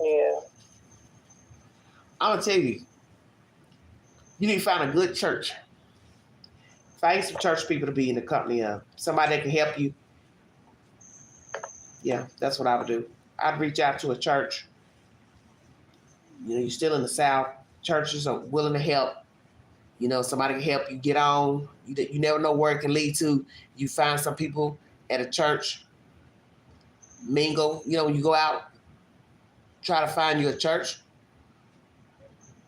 Yeah. I'm gonna tell you, you need to find a good church. Find some church people to be in the company of, somebody that can help you. Yeah, that's what I would do. I'd reach out to a church. You're still in the South. Churches are willing to help. Somebody can help you get on. You never know where it can lead to. You find some people at a church, mingle. When you go out, try to find you a church.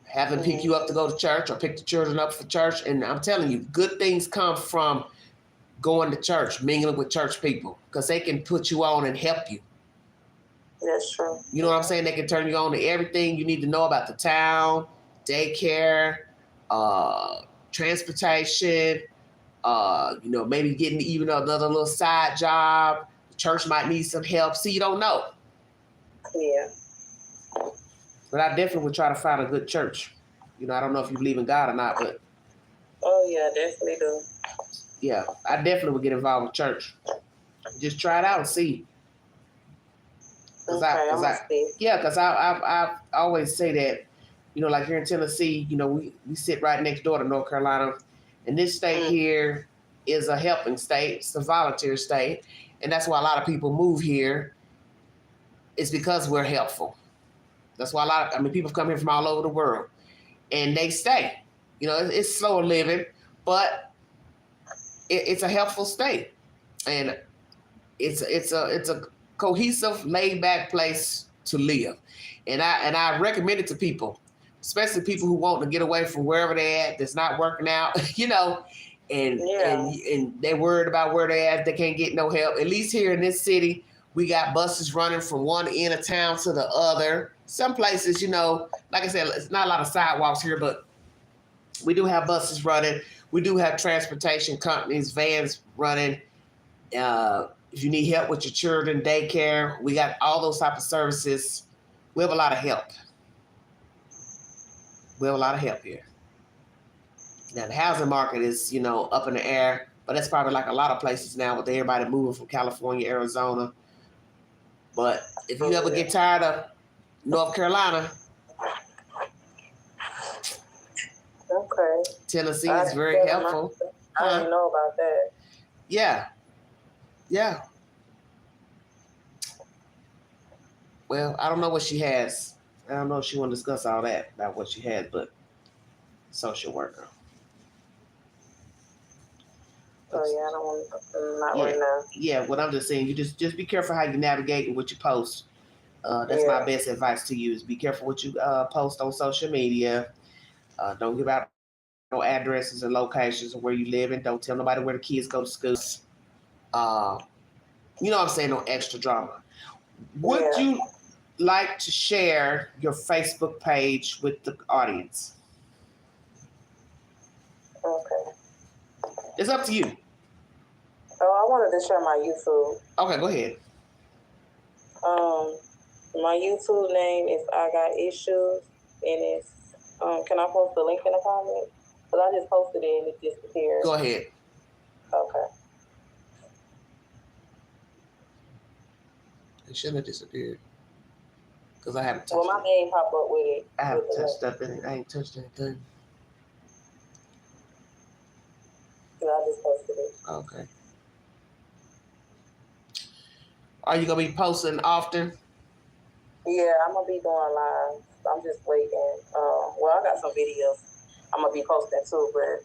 Have them pick you up to go to church or pick the children up for church. And I'm telling you, good things come from going to church, mingling with church people, because they can put you on and help you. That's true. You know what I'm saying? They can turn you on to everything you need to know about the town, daycare, transportation, maybe getting even another little side job. The church might need some help. See, you don't know. Yeah. But I definitely would try to find a good church. I don't know if you believe in God or not, but oh yeah, definitely do. Yeah, I definitely would get involved with church. Just try it out and see. Because I always say that, like here in Tennessee, we sit right next door to North Carolina. And this state here is a helping state. It's a volunteer state. And that's why a lot of people move here. It's because we're helpful. That's why people come here from all over the world. And they stay. It's slower living, but it's a helpful state, and it's a cohesive, laid back place to live, and I recommend it to people, especially people who want to get away from wherever they're at that's not working out, and Yeah. and they're worried about where they're at. They can't get no help. At least here in this city, we got buses running from one end of town to the other. Some places, like I said, it's not a lot of sidewalks here, but we do have buses running. We do have transportation companies, vans running. If you need help with your children, daycare, we got all those type of services. We have a lot of help. We have a lot of help here. Now the housing market is, up in the air, but that's probably like a lot of places now with everybody moving from California, Arizona. But if you ever get tired of North Carolina, Okay. Tennessee is very helpful. I didn't know about that. Yeah. Yeah. Well, I don't know what she has. I don't know if she want to discuss all that about what she has, but social worker. Oh yeah, I don't want to. Not right now. Yeah, what I'm just saying, you just be careful how you navigate and what you post. That's my best advice to you: is be careful what you post on social media. Don't give out no addresses and locations of where you live, and don't tell nobody where the kids go to school. You know what I'm saying? No extra drama. Would you like to share your Facebook page with the audience? Okay. It's up to you. Oh, I wanted to share my YouTube. Okay, go ahead. My YouTube name is I Got Issues, and it's can I post the link in the comments? Because I just posted it and it disappeared. Go ahead. Okay. It shouldn't have disappeared. Because I haven't touched my name pop up with it. I haven't touched up in it. I ain't touched anything. I just posted it. Okay. Are you going to be posting often? Yeah, I'm going to be going live. I'm just waiting. I got some videos I'm going to be posting too, but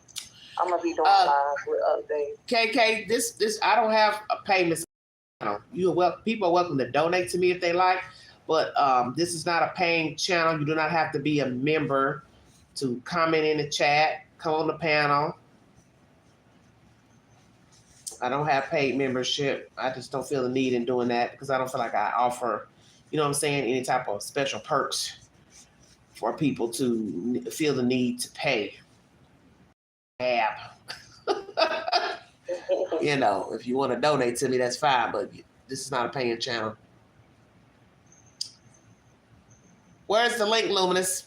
I'm going to be doing live with updates. KK, this I don't have a payment. People are welcome to donate to me if they like, but this is not a paying channel. You do not have to be a member to comment in the chat, come on the panel. I don't have paid membership. I just don't feel the need in doing that because I don't feel like I offer, any type of special perks for people to feel the need to pay. If you want to donate to me, that's fine, but this is not a paying channel. Where's the link, Luminous?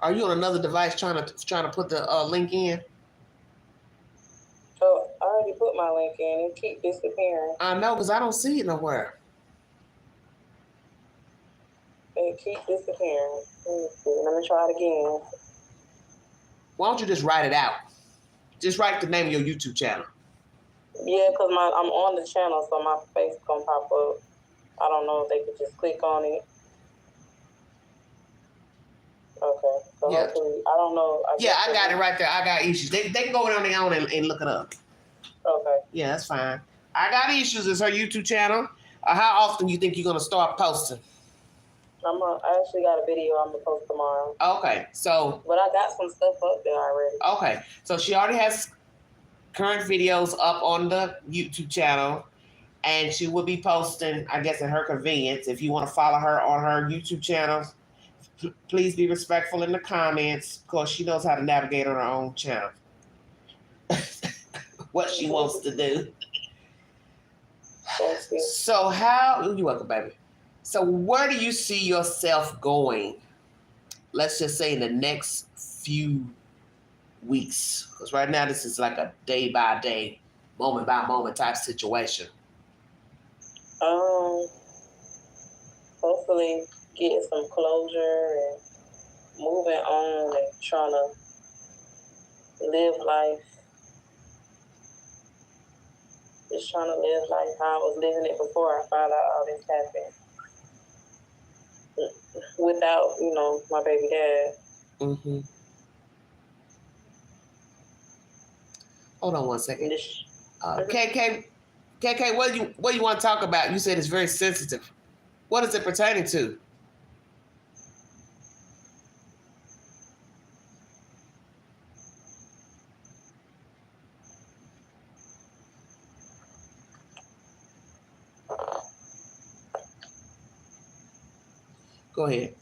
Are you on another device trying to put the link in? Oh, I already put my link in. It keep disappearing. I know, because I don't see it nowhere. It keep disappearing. Let me try it again. Why don't you just write it out? Just write the name of your YouTube channel. Yeah, because I'm on the channel, so my face gonna pop up. I don't know if they could just click on it. Okay. So hopefully, I don't know. I got it right there. I Got Issues. They can go on their own and look it up. Okay. Yeah, that's fine. I Got Issues is her YouTube channel. How often you think you're gonna start posting? I actually got a video I'm gonna post tomorrow. Okay, so. But I got some stuff up there already. Okay, so she already has current videos up on the YouTube channel, and she will be posting, I guess, at her convenience. If you want to follow her on her YouTube channel, please be respectful in the comments. Of course, she knows how to navigate on her own channel. What she wants to do. Thank you. So you're welcome, baby. So where do you see yourself going? Let's just say in the next few weeks, because right now this is like a day by day, moment by moment type situation. Hopefully getting some closure and moving on and trying to live life. Just trying to live life how I was living it before I found out all this happened. without, my baby dad. Mm-hmm. Hold on one second. KK, what do you want to talk about? You said it's very sensitive. What is it pertaining to? Go ahead.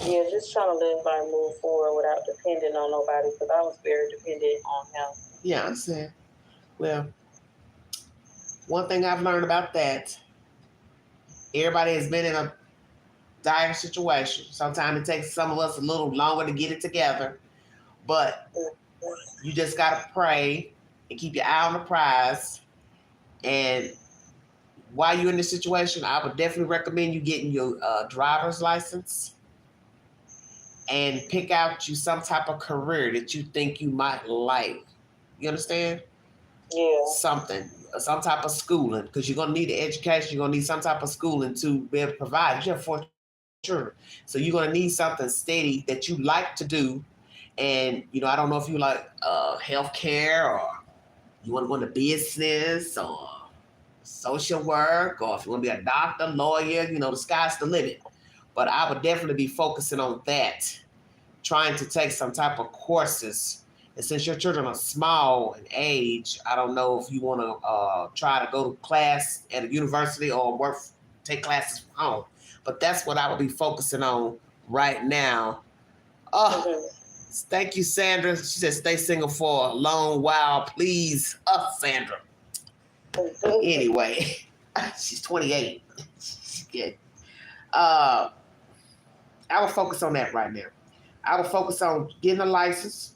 Yeah, just trying to live life, move forward without depending on nobody, because I was very dependent on him. Yeah, I understand. Well, one thing I've learned about that, everybody has been in a dire situation. Sometimes it takes some of us a little longer to get it together, but you just gotta pray and keep your eye on the prize. And while you're in this situation, I would definitely recommend you getting your driver's license and pick out you some type of career that you think you might like. You understand? Yeah. Something, some type of schooling, because you're gonna need the education. You're gonna need some type of schooling to be able to provide. You have 4 children, so you're gonna need something steady that you like to do. And I don't know if you like healthcare, or you want to go into business or social work, or if you want to be a doctor, lawyer. The sky's the limit. But I would definitely be focusing on that, trying to take some type of courses. And since your children are small in age, I don't know if you want to try to go to class at a university or take classes from home. But that's what I would be focusing on right now. Oh, thank you, Sandra. She said, stay single for a long while, please. Sandra. Anyway, she's 28. She's good. I would focus on that right now. I would focus on getting a license.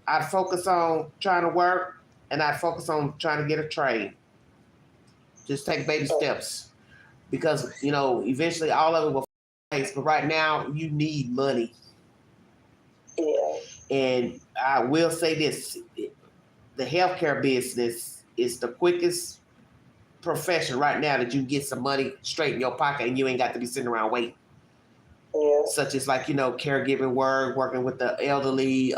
I'd focus on trying to work, and I'd focus on trying to get a trade. Just take baby steps, because eventually all of it will face. But right now, you need money. Yeah. And I will say this: the healthcare business is the quickest profession right now that you get some money straight in your pocket, and you ain't got to be sitting around waiting. Yeah. Such as caregiving work, working with the elderly,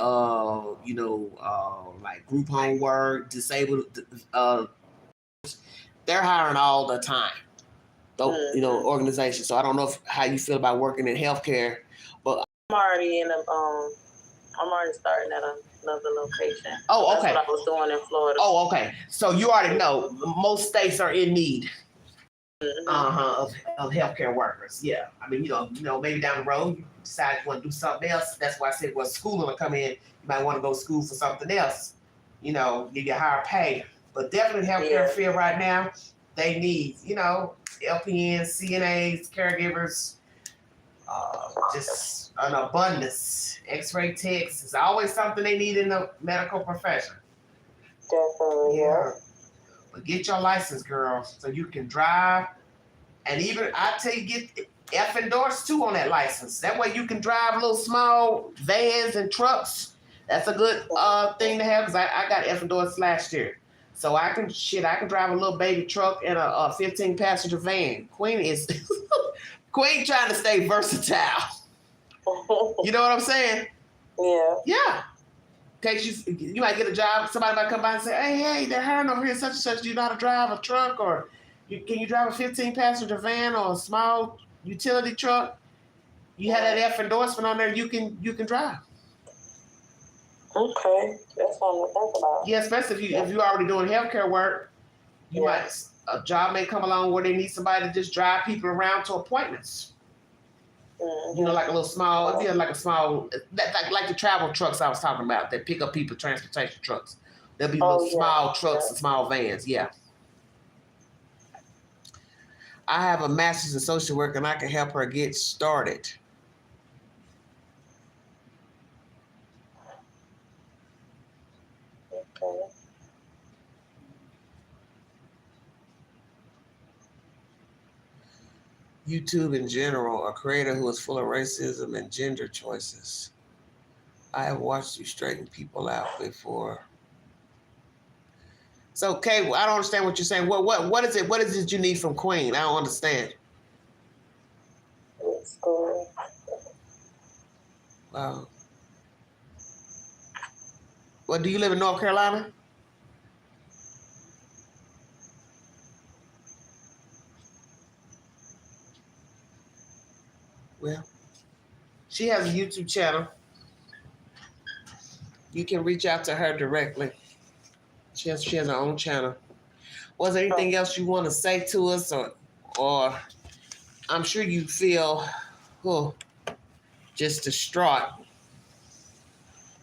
like group home work, disabled. They're hiring all the time. Organizations. So I don't know how you feel about working in healthcare, but I'm already starting at another location. Oh, okay. That's what I was doing in Florida. Oh, okay. So you already know most states are in need. Of healthcare workers. Yeah. I mean, maybe down the road you decide you want to do something else. That's why I said, schooling will come in. You might want to go to school for something else. Give you higher pay. But definitely healthcare field right now, they need, LPNs, CNAs, caregivers, just an abundance. X-ray techs. It's always something they need in the medical profession. Definitely, yeah. But get your license, girl, so you can drive. And even, I tell you, get F endorsed too on that license. That way you can drive little small vans and trucks. That's a good thing to have, because I got F endorsed last year. So I can drive a little baby truck and a 15 passenger van. Queen trying to stay versatile. You know what I'm saying? Yeah. Yeah. In case you might get a job, somebody might come by and say, hey, they're hiring over here such and such. Do you know how to drive a truck? Or can you drive a 15 passenger van or a small utility truck? You have that F endorsement on there, you can drive. Okay. That's something to think about. Yeah, especially if you're already doing healthcare work, a job may come along where they need somebody to just drive people around to appointments. Mm-hmm. Like a little small, like a small, like the travel trucks I was talking about that pick up people, transportation trucks. There'll be little small trucks and small vans. Yeah. I have a master's in social work, and I can help her get started. Okay. YouTube in general, a creator who is full of racism and gender choices. I have watched you straighten people out before. So, Kay, I don't understand what you're saying. What is it? What is it you need from Queen? I don't understand. School. Wow. Well, do you live in North Carolina? Well, she has a YouTube channel. You can reach out to her directly. She has her own channel. Was there anything else you want to say to us, or I'm sure you feel, oh, just distraught,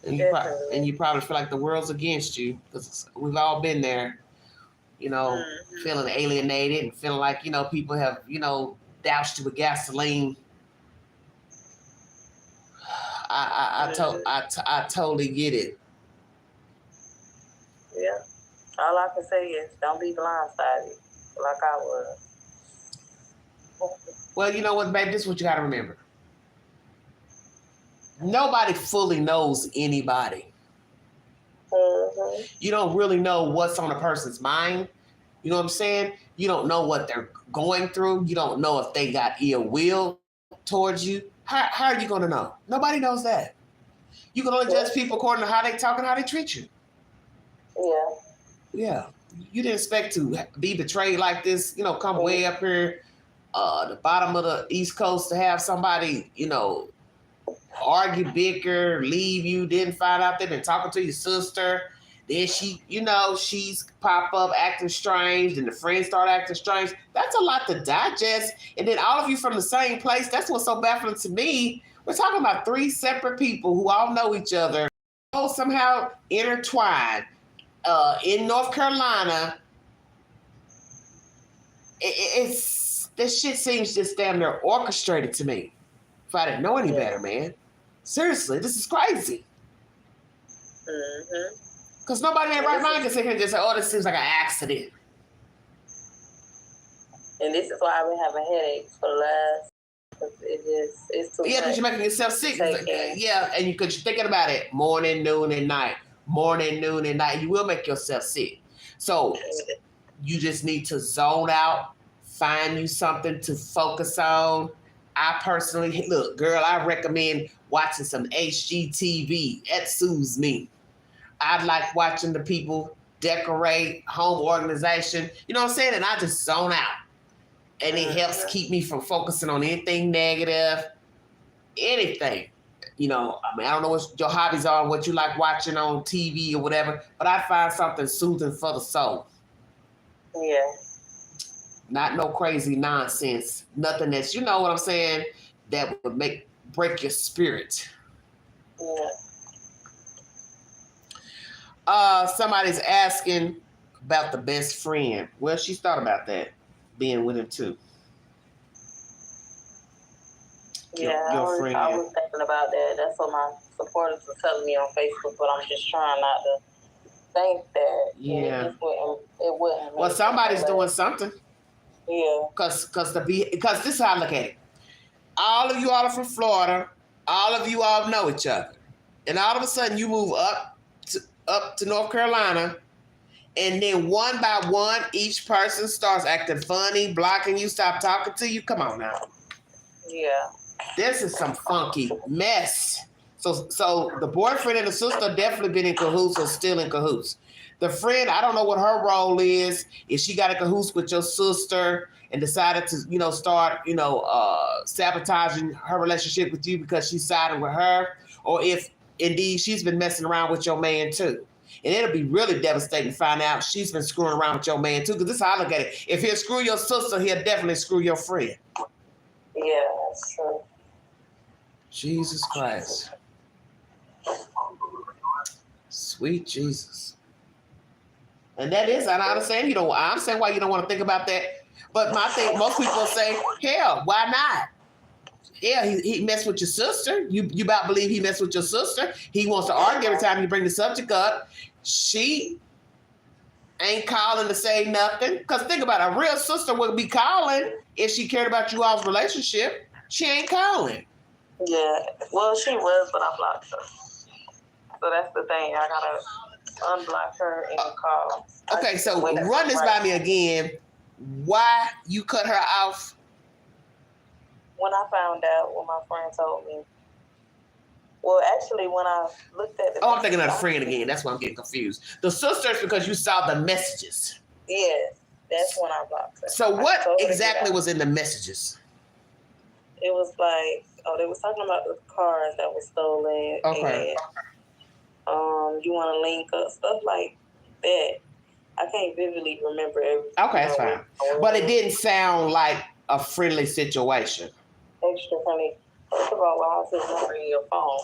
and you probably feel like the world's against you, because we've all been there, feeling alienated and feeling like people have doused you with gasoline. I totally get it. Yeah. All I can say is don't be blindsided like I was. Well, you know what, babe? This is what you got to remember. Nobody fully knows anybody. Mm-hmm. You don't really know what's on a person's mind. You know what I'm saying? You don't know what they're going through. You don't know if they got ill will towards you. How are you going to know? Nobody knows that. You can only judge people according to how they talk and how they treat you. Yeah. Yeah. You didn't expect to be betrayed like this, come way up here, the bottom of the East Coast, to have somebody, argue, bicker, leave you, didn't find out they've been talking to your sister. Then she's pop up acting strange, and the friends start acting strange. That's a lot to digest. And then all of you from the same place. That's what's so baffling to me. We're talking about 3 separate people who all know each other, all somehow intertwined. In North Carolina, this shit seems just damn near orchestrated to me. If I didn't know any better, man. Seriously, this is crazy. Mm-hmm. Because nobody in their right mind can sit here and just say, oh, this seems like an accident. And this is why I've been having headaches for the last, it's too much. Yeah, because you're making yourself sick. Yeah, and because you're thinking about it morning, noon, and night. Morning, noon, and night. You will make yourself sick. So you just need to zone out, find you something to focus on. I personally, look, girl, I recommend watching some HGTV. That soothes me. I like watching the people decorate, home organization. You know what I'm saying? And I just zone out. And it helps keep me from focusing on anything negative, anything. I don't know what your hobbies are, what you like watching on TV or whatever, but I find something soothing for the soul. Yeah. Not no crazy nonsense. Nothing that's, you know what I'm saying, that would break your spirit. Yeah. Somebody's asking about the best friend. Well, she's thought about that, being with him too. Yeah, I was thinking about that. That's what my supporters were telling me on Facebook, but I'm just trying not to think that. Yeah. It wouldn't. Well, somebody's doing something. Yeah. Because this is how I look at it. All of you all are from Florida. All of you all know each other. And all of a sudden you move up to North Carolina, and then one by one, each person starts acting funny, blocking you, stop talking to you. Come on now. Yeah. This is some funky mess. So the boyfriend and the sister definitely been in cahoots or still in cahoots. The friend, I don't know what her role is. If she got in cahoots with your sister and decided to, start, sabotaging her relationship with you because she's siding with her, or if indeed she's been messing around with your man too. And it'll be really devastating to find out she's been screwing around with your man too, because this is how I look at it. If he'll screw your sister, he'll definitely screw your friend. Yeah, that's true. Jesus Christ. Sweet Jesus. And that is, and I understand I understand why you don't want to think about that. But my thing, most people say, hell, why not? Yeah, he messed with your sister. You about believe he messed with your sister. He wants to argue every time you bring the subject up. She ain't calling to say nothing. Because think about it, a real sister would be calling if she cared about you all's relationship. She ain't calling. Yeah, well, she was, but I blocked her. So that's the thing. I gotta unblock her and call. Okay, so run this by me again. Why you cut her off? When I found out, when my friend told me. Well, actually, when I looked at the I'm thinking of the friend again. That's why I'm getting confused. The sisters, because you saw the messages. Yes, that's when I blocked her. So what exactly was in the messages? It was like, they was talking about the cars that were stolen. Okay. And, you want to link up, stuff like that. I can't vividly remember everything. Okay, that's fine. But it didn't sound like a friendly situation. Extra funny. First of all, why is his number in your phone?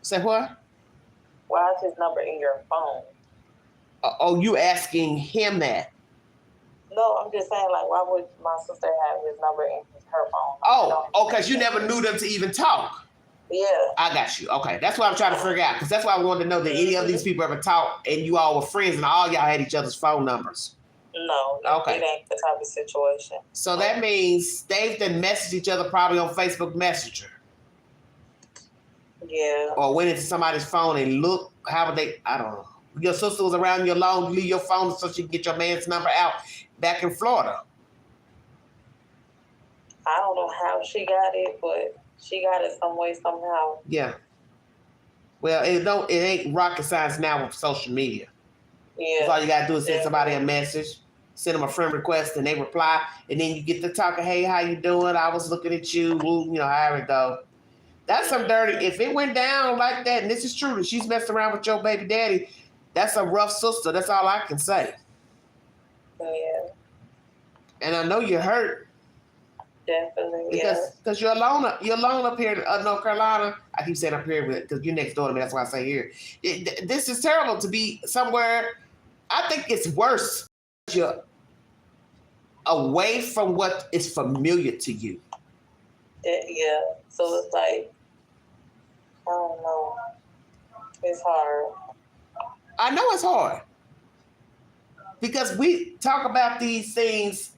Say what? Why is his number in your phone? Oh, you asking him that? No, I'm just saying, like, why would my sister have his number in her phone? Because you never knew them to even talk. Yeah. I got you. Okay, that's what I'm trying to figure out. Because that's why I wanted to know that any of these people ever talked and you all were friends and all y'all had each other's phone numbers. No, okay. It ain't the type of situation. So that means they've been messaging each other probably on Facebook Messenger. Yeah. Or went into somebody's phone and look, how would they, I don't know. Your sister was around you alone, you leave your phone so she can get your man's number out back in Florida. I don't know how she got it, but she got it some way, somehow. Yeah. Well, it ain't rocket science now with social media. Yeah. All you gotta do is send somebody a message, send them a friend request, and they reply, and then you get to talking. Hey, how you doing? I was looking at you. However it go. That's some dirty. If it went down like that, and this is true, that she's messed around with your baby daddy, that's a rough sister. That's all I can say. Yeah. And I know you're hurt. Definitely. Because you're alone up here in North Carolina. I keep saying up here because you're next door to me. That's why I say here. This is terrible to be somewhere. I think it's worse. You're away from what is familiar to you. Yeah. So it's like, I don't know. It's hard. I know it's hard. Because we talk about these things,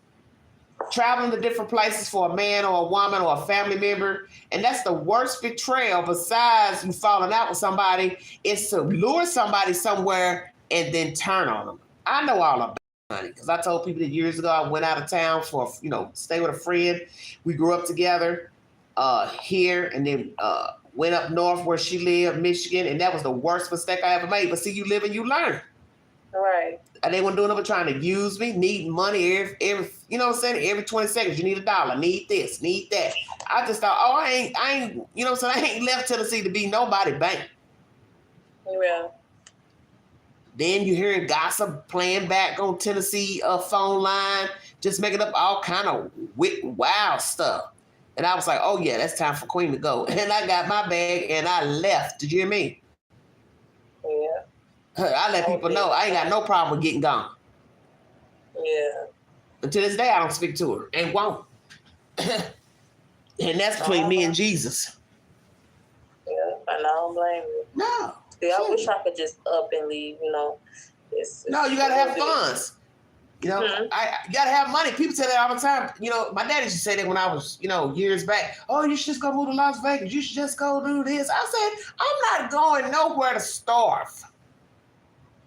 traveling to different places for a man or a woman or a family member, and that's the worst betrayal besides you falling out with somebody, is to lure somebody somewhere and then turn on them. I know all about it, honey, because I told people that years ago I went out of town for, stay with a friend. We grew up together here and then went up north where she lived, Michigan, and that was the worst mistake I ever made. But see, you live and you learn. Right. And they weren't doing nothing but trying to use me, needing money every every 20 seconds, you need $1, need this, need that. I just thought, I ain't, I ain't left Tennessee to be nobody bank. Yeah. Then you hearing gossip playing back on Tennessee phone line, just making up all kind of wild stuff. And I was like, oh yeah, that's time for Queen to go. And I got my bag and I left. Did you hear me? Yeah. I let people know I ain't got no problem with getting gone. Yeah. And to this day, I don't speak to her and won't. And that's between me and Jesus. Yeah, and I don't blame you. No. See, I wish I could just up and leave, No, you got to have funds. You got to have money. People say that all the time. My daddy used to say that when I was, years back. Oh, you should just go move to Las Vegas. You should just go do this. I said, I'm not going nowhere to starve.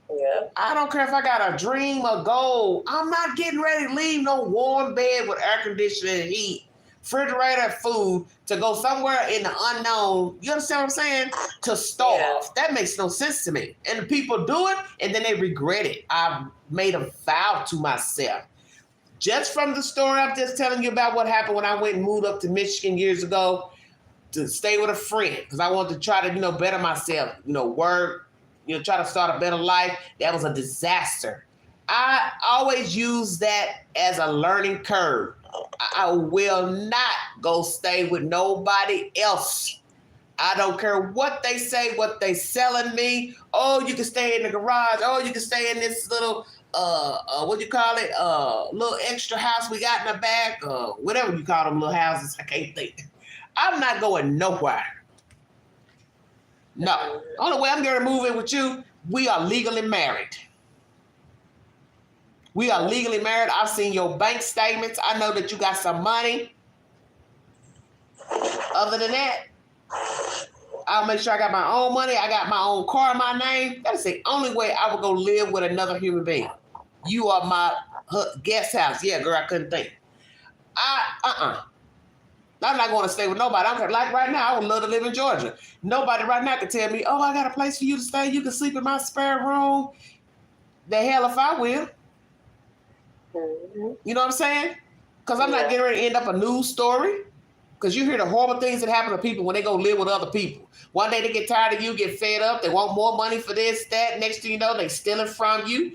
Yeah. I don't care if I got a dream or goal. I'm not getting ready to leave no warm bed with air conditioning and heat, refrigerator, food to go somewhere in the unknown. You understand what I'm saying? To starve. Yeah. That makes no sense to me. And the people do it and then they regret it. I made a vow to myself. Just from the story I'm just telling you about what happened when I went and moved up to Michigan years ago to stay with a friend because I wanted to try to, better myself, work, try to start a better life. That was a disaster. I always use that as a learning curve. I will not go stay with nobody else. I don't care what they say, what they selling me. Oh, you can stay in the garage. Oh, you can stay in this little, little extra house we got in the back. Whatever you call them little houses. I can't think. I'm not going nowhere. No. Only way I'm going to move in with you, we are legally married. We are legally married. I've seen your bank statements. I know that you got some money. Other than that, I'll make sure I got my own money. I got my own car in my name. That's the only way I would go live with another human being. You are my guest house. Yeah, girl, I couldn't think. I'm not going to stay with nobody. I'm like right now, I would love to live in Georgia. Nobody right now can tell me, oh, I got a place for you to stay. You can sleep in my spare room. The hell if I will. Mm-hmm. You know what I'm saying? Because I'm not getting ready to end up a news story. Because you hear the horrible things that happen to people when they go live with other people. One day they get tired of you, get fed up. They want more money for this, that. Next thing you know, they stealing from you.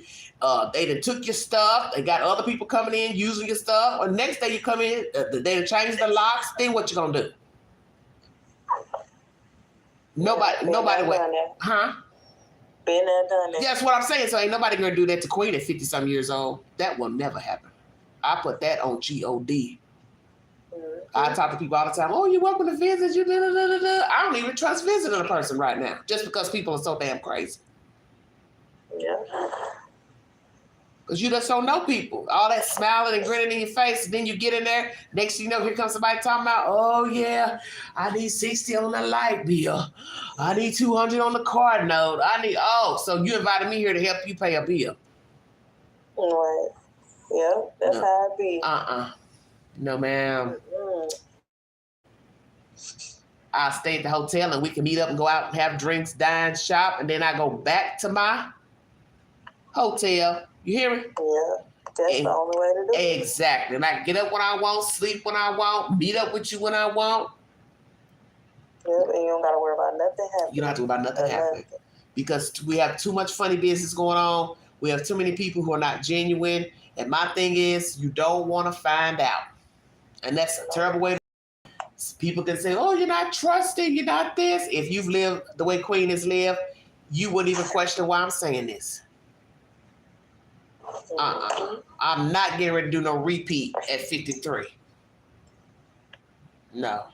They done took your stuff. They got other people coming in using your stuff. Or next day you come in, they done changed the locks. Then what you gonna do? Nobody would. Huh? Been there, done that. That's what I'm saying. So ain't nobody gonna do that to Queen at 50-some years old. That will never happen. I put that on God. I talk to people all the time. Oh, you're welcome to visit. You da, da, da, da. I don't even trust visiting a person right now, just because people are so damn crazy. Yeah. Because you just don't know people. All that smiling and grinning in your face, and then you get in there. Next thing you know, here comes somebody talking about, oh yeah, I need 60 on the light bill. I need 200 on the card note. So you invited me here to help you pay a bill. Right. Yeah, that's how it be. No, ma'am. I'll stay at the hotel and we can meet up and go out and have drinks, dine, shop, and then I go back to my hotel. You hear me? Yeah, that's the only way to do it. Exactly. And I can get up when I want, sleep when I want, meet up with you when I want. Yep, and you don't got to worry about nothing happening. You don't have to worry about nothing happening. Because we have too much funny business going on. We have too many people who are not genuine. And my thing is, you don't want to find out. And that's a terrible way to people can say, oh, you're not trusting, you're not this. If you've lived the way Queen has lived, you wouldn't even question why I'm saying this. I'm not getting ready to do no repeat at 53. No.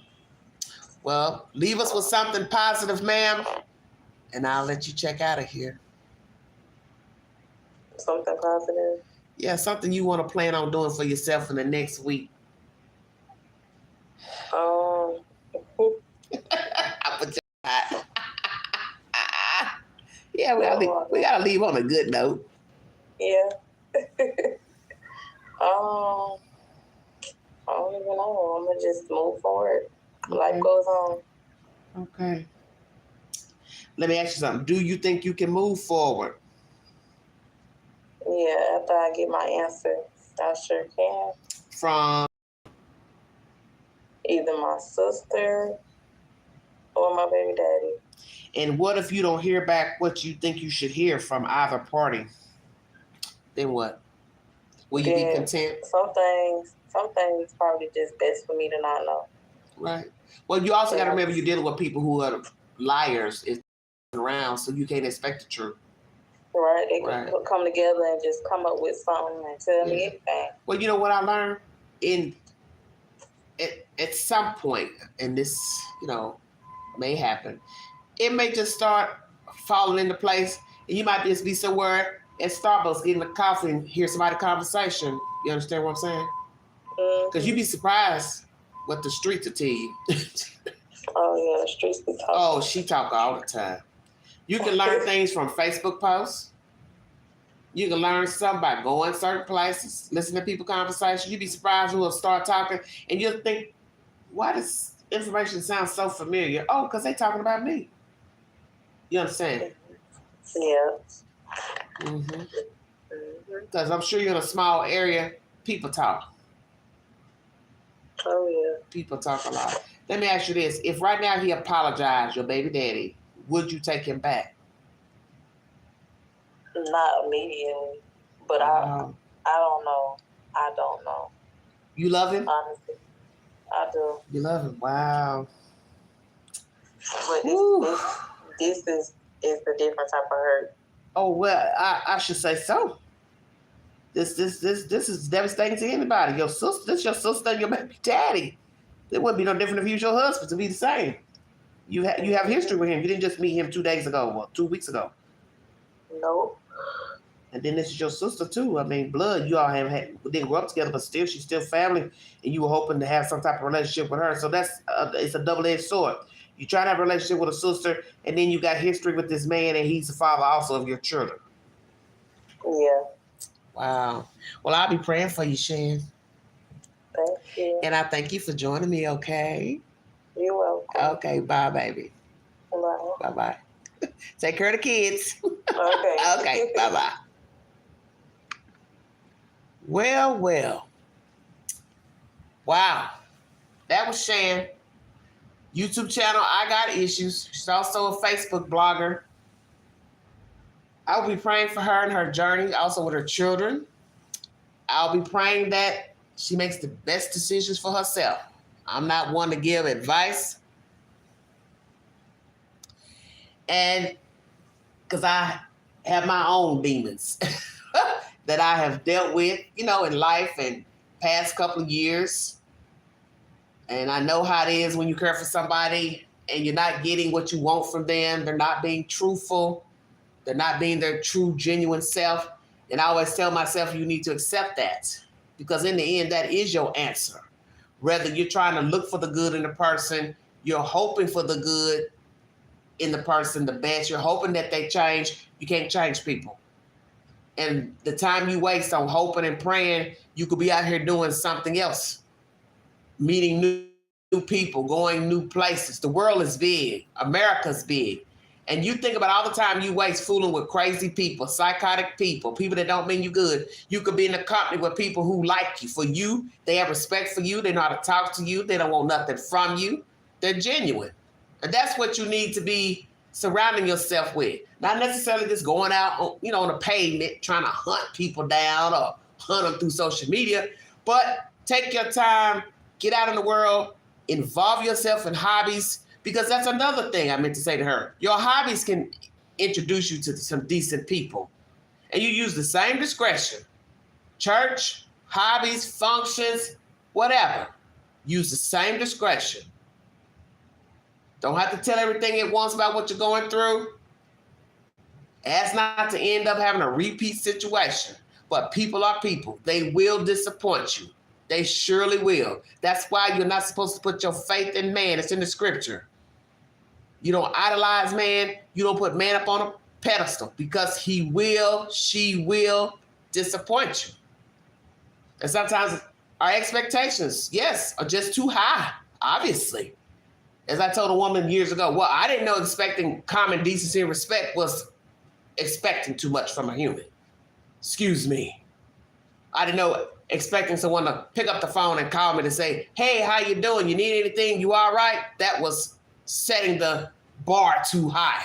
Well, leave us with something positive, ma'am, and I'll let you check out of here. Something positive? Yeah, something you want to plan on doing for yourself in the next week. I put your yeah, we gotta leave on a good note. Yeah. I don't even know. I'm gonna just move forward. Okay. Life goes on. Okay. Let me ask you something. Do you think you can move forward? Yeah, after I get my answer, I sure can. From either my sister or my baby daddy. And what if you don't hear back what you think you should hear from either party? Then what? Will you be content? Some things probably just best for me to not know. Right. Well, you also got to remember you're dealing with people who are liars around, so you can't expect the truth. Right. They can come together and just come up with something and tell me anything. Well, you know what I learned? At some point, and this, may happen, it may just start falling into place, and you might just be somewhere at Starbucks getting a coffee and hear somebody's conversation. You understand what I'm saying? Because you'd be surprised what the streets will tell you. Oh, yeah, the streets be talking. Oh, she talk all the time. You can learn things from Facebook posts. You can learn something by going certain places, listening to people's conversations. You'd be surprised who will start talking, and you'll think, why does information sound so familiar? Oh, because they talking about me. You understand? Yeah. Because I'm sure you're in a small area, people talk. Oh, yeah. People talk a lot. Let me ask you this. If right now he apologized, your baby daddy, would you take him back? Not immediately, but I don't know. I don't know. You love him? Honestly, I do. You love him? Wow. But this is a different type of hurt. Oh, well, I should say so. This is devastating to anybody. Your sister, this your sister and your baby daddy. It wouldn't be no different if he was your husband. To be the same. You have history with him. You didn't just meet him 2 days ago or 2 weeks ago. Nope. And then this is your sister too. I mean, blood. You all didn't grow up together, but still, she's still family, and you were hoping to have some type of relationship with her. So it's a double-edged sword. You try to have a relationship with a sister, and then you got history with this man, and he's the father also of your children. Yeah. Wow. Well, I'll be praying for you, Shan. Thank you. And I thank you for joining me, okay? You're welcome. Okay, bye, baby. Bye. Bye-bye. Take care of the kids. Okay. Okay, bye-bye. Well. Wow. That was Shan. YouTube channel, I Got Issues. She's also a Facebook blogger. I will be praying for her and her journey, also with her children. I'll be praying that she makes the best decisions for herself. I'm not one to give advice. And because I have my own demons that I have dealt with, in life and past couple of years. And I know how it is when you care for somebody and you're not getting what you want from them. They're not being truthful. They're not being their true, genuine self. And I always tell myself you need to accept that, because in the end, that is your answer. Whether you're trying to look for the good in the person, you're hoping for the good in the person, the best. You're hoping that they change. You can't change people. And the time you waste on hoping and praying, you could be out here doing something else, meeting new people, going new places. The world is big. America's big. And you think about all the time you waste fooling with crazy people, psychotic people that don't mean you good. You could be in a company with people who like you. For you, they have respect for you. They know how to talk to you. They don't want nothing from you. They're genuine. And that's what you need to be surrounding yourself with. Not necessarily just going out on the pavement trying to hunt people down or hunt them through social media. But take your time, get out in the world, involve yourself in hobbies, because that's another thing I meant to say to her. Your hobbies can introduce you to some decent people. And you use the same discretion. Church, hobbies, functions, whatever. Use the same discretion. Don't have to tell everything at once about what you're going through. Ask not to end up having a repeat situation. But people are people. They will disappoint you. They surely will. That's why you're not supposed to put your faith in man. It's in the scripture. You don't idolize man. You don't put man up on a pedestal, because she will disappoint you. And sometimes our expectations, yes, are just too high, obviously. As I told a woman years ago, well, I didn't know expecting common decency and respect was expecting too much from a human. Excuse me. I didn't know expecting someone to pick up the phone and call me to say, hey, how you doing? You need anything? You all right? That was setting the bar too high.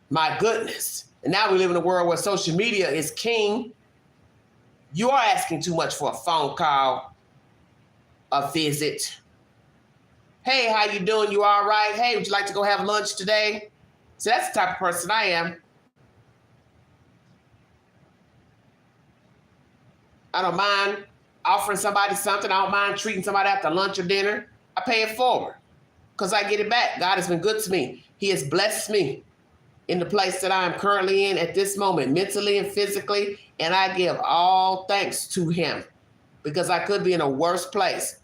My goodness. And now we live in a world where social media is king. You are asking too much for a phone call, a visit. Hey, how you doing? You all right? Hey, would you like to go have lunch today? So that's the type of person I am. I don't mind offering somebody something. I don't mind treating somebody after lunch or dinner. I pay it forward because I get it back. God has been good to me. He has blessed me in the place that I am currently in at this moment, mentally and physically, and I give all thanks to him, because I could be in a worse place.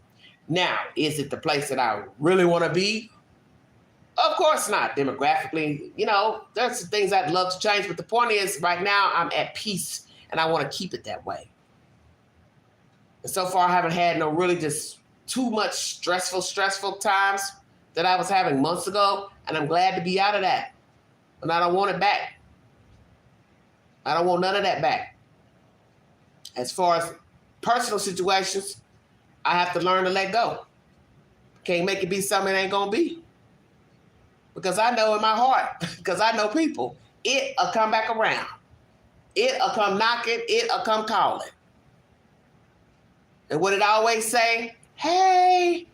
Now, is it the place that I really want to be? Of course not. Demographically, there's some things I'd love to change, but the point is, right now, I'm at peace, and I want to keep it that way. And so far, I haven't had no really just too much stressful times that I was having months ago, and I'm glad to be out of that. And I don't want it back. I don't want none of that back. As far as personal situations, I have to learn to let go. Can't make it be something it ain't gonna be. Because I know in my heart, because I know people, it'll come back around. It'll come knocking, it'll come calling. And what did I always say? Hey.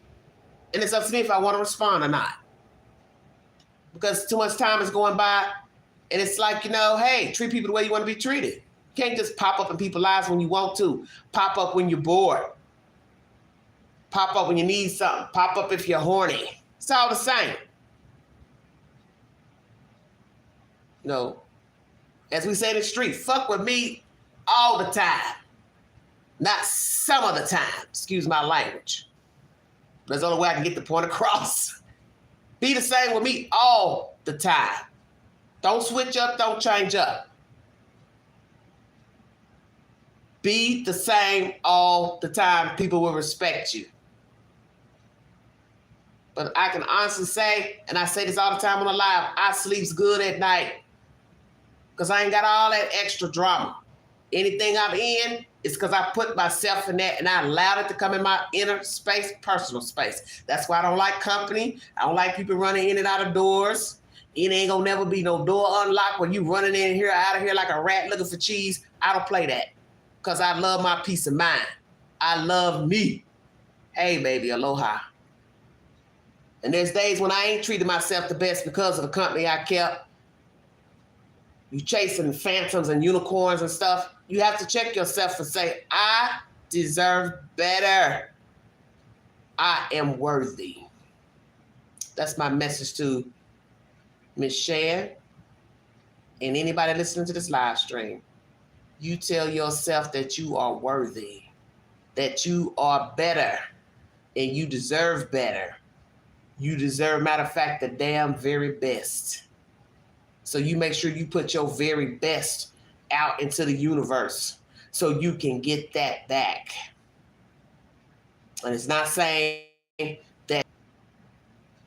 And it's up to me if I want to respond or not. Because too much time is going by, and it's like, hey, treat people the way you want to be treated. You can't just pop up in people's lives when you want to. Pop up when you're bored. Pop up when you need something. Pop up if you're horny. It's all the same. As we say in the street, fuck with me all the time. Not some of the time. Excuse my language. That's the only way I can get the point across. Be the same with me all the time. Don't switch up, don't change up. Be the same all the time. People will respect you. But I can honestly say, and I say this all the time on the live, I sleeps good at night because I ain't got all that extra drama. Anything I'm in is because I put myself in that and I allowed it to come in my inner space, personal space. That's why I don't like company. I don't like people running in and out of doors. It ain't gonna never be no door unlocked when you running in here, out of here like a rat looking for cheese. I don't play that because I love my peace of mind. I love me. Hey, baby, aloha. And there's days when I ain't treated myself the best because of the company I kept. You chasing phantoms and unicorns and stuff. You have to check yourself and say, I deserve better. I am worthy. That's my message to Miss Shan and anybody listening to this live stream. You tell yourself that you are worthy, that you are better, and you deserve better. You deserve, matter of fact, the damn very best. So you make sure you put your very best out into the universe so you can get that back. And it's not saying that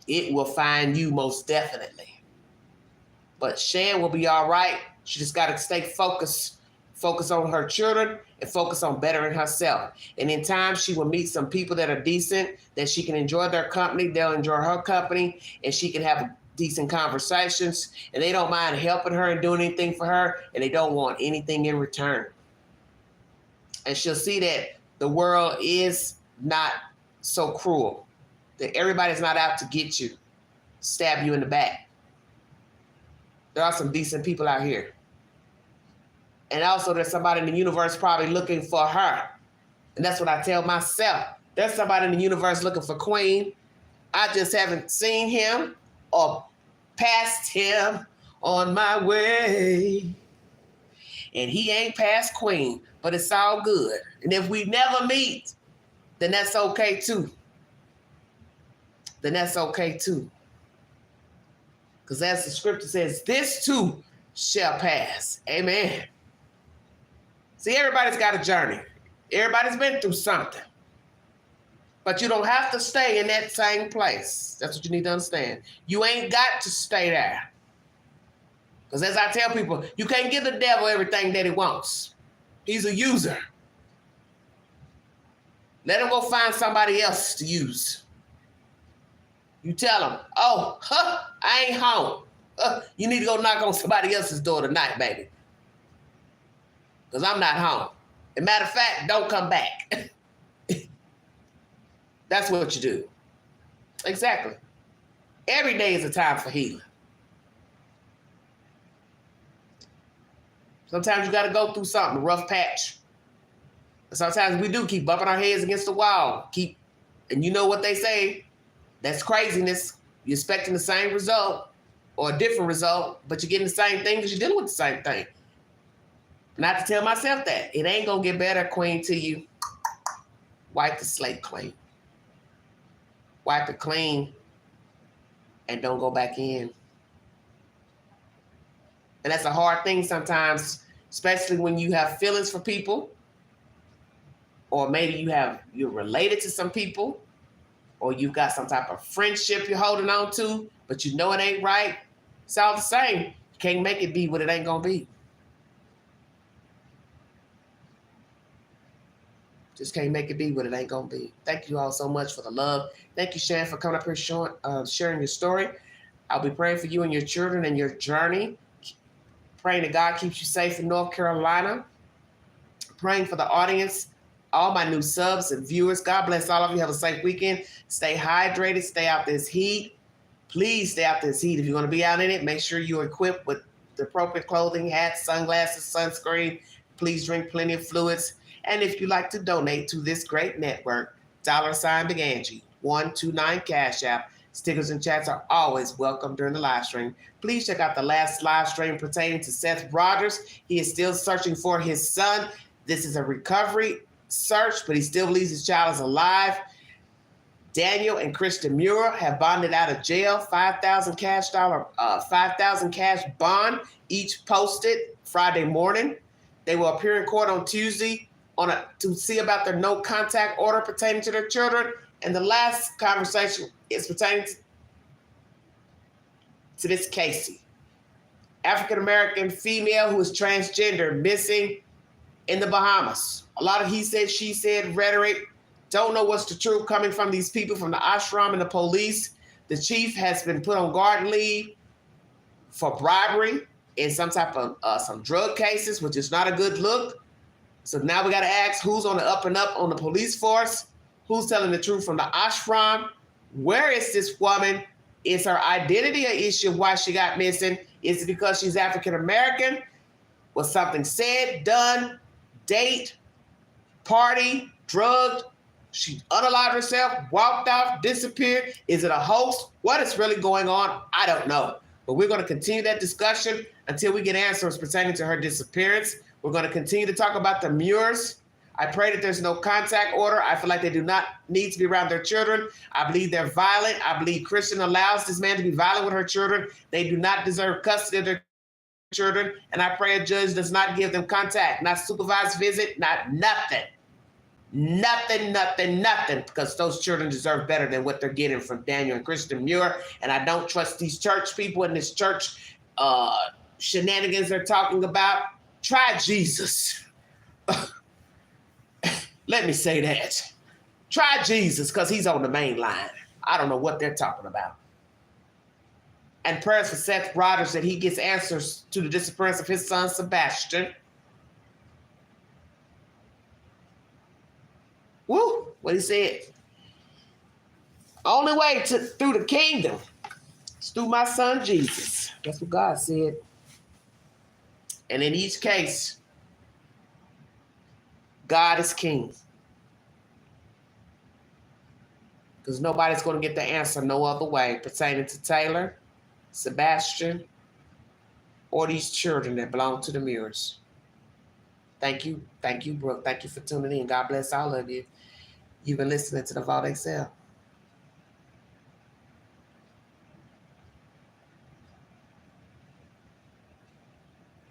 it will find you, most definitely. But Shan will be all right. She just got to stay focused. Focus on her children and focus on bettering herself. And in time, she will meet some people that are decent, that she can enjoy their company. They'll enjoy her company, and she can have decent conversations. And they don't mind helping her and doing anything for her, and they don't want anything in return. And she'll see that the world is not so cruel, that everybody's not out to get you, stab you in the back. There are some decent people out here. And also there's somebody in the universe probably looking for her. And that's what I tell myself. There's somebody in the universe looking for Queen. I just haven't seen him or passed him on my way. And he ain't past Queen, but it's all good. And if we never meet, then that's okay too. Then that's okay too. Because as the scripture says, this too shall pass. Amen. See, everybody's got a journey. Everybody's been through something. But you don't have to stay in that same place. That's what you need to understand. You ain't got to stay there. Because as I tell people, you can't give the devil everything that he wants. He's a user. Let him go find somebody else to use. You tell him, I ain't home. You need to go knock on somebody else's door tonight, baby. Because I'm not home. As a matter of fact, don't come back. That's what you do. Exactly. Every day is a time for healing. Sometimes you got to go through something, a rough patch. And sometimes we do keep bumping our heads against the wall. And you know what they say, that's craziness. You're expecting the same result or a different result, but you're getting the same thing because you're dealing with the same thing. Not to tell myself that. It ain't going to get better, Queen, till you wipe the slate clean. Wipe it clean and don't go back in. And that's a hard thing sometimes, especially when you have feelings for people, or maybe you're related to some people, or you've got some type of friendship you're holding on to, but you know it ain't right. It's all the same. You can't make it be what it ain't going to be. Just can't make it be what it ain't going to be. Thank you all so much for the love. Thank you, Shan, for coming up here sharing your story. I'll be praying for you and your children and your journey. Praying that God keeps you safe in North Carolina. Praying for the audience, all my new subs and viewers. God bless all of you. Have a safe weekend. Stay hydrated. Stay out this heat. Please stay out this heat. If you're going to be out in it, make sure you're equipped with the appropriate clothing, hats, sunglasses, sunscreen. Please drink plenty of fluids. And if you'd like to donate to this great network, $Big Angie, 129 Cash App. Stickers and chats are always welcome during the live stream. Please check out the last live stream pertaining to Seth Rogers. He is still searching for his son. This is a recovery search, but he still believes his child is alive. Daniel and Kristen Muir have bonded out of jail, $5,000 cash bond, each posted Friday morning. They will appear in court on Tuesday to see about their no contact order pertaining to their children. And the last conversation is pertaining to this Casey, African-American female who is transgender, missing in the Bahamas. A lot of he said, she said rhetoric. Don't know what's the truth coming from these people from the ashram and the police. The chief has been put on guard leave for bribery in some type of some drug cases, which is not a good look. So now we got to ask who's on the up and up on the police force, who's telling the truth from the ashram. Where is this woman? Is her identity an issue of why she got missing? Is it because she's African American? Was something said, done, date, party, drugged? She unalived herself, walked off, disappeared. Is it a hoax? What is really going on? I don't know. But we're going to continue that discussion until we get answers pertaining to her disappearance. We're going to continue to talk about the Muirs. I pray that there's no contact order. I feel like they do not need to be around their children. I believe they're violent. I believe Christian allows this man to be violent with her children. They do not deserve custody of their children. And I pray a judge does not give them contact, not supervised visit, not nothing. Nothing, because those children deserve better than what they're getting from Daniel and Kristen Muir. And I don't trust these church people and this church shenanigans they're talking about. Try Jesus. Let me say that. Try Jesus, because he's on the main line. I don't know what they're talking about. And prayers for Seth Rogers that he gets answers to the disappearance of his son, Sebastian. Woo, what he said. Only way through the kingdom is through my son Jesus. That's what God said. And in each case, God is king. Because nobody's going to get the answer no other way pertaining to Taylor, Sebastian, or these children that belong to the Muirs. Thank you, Brooke. Thank you for tuning in. God bless all of you. You've been listening to the Vault XL.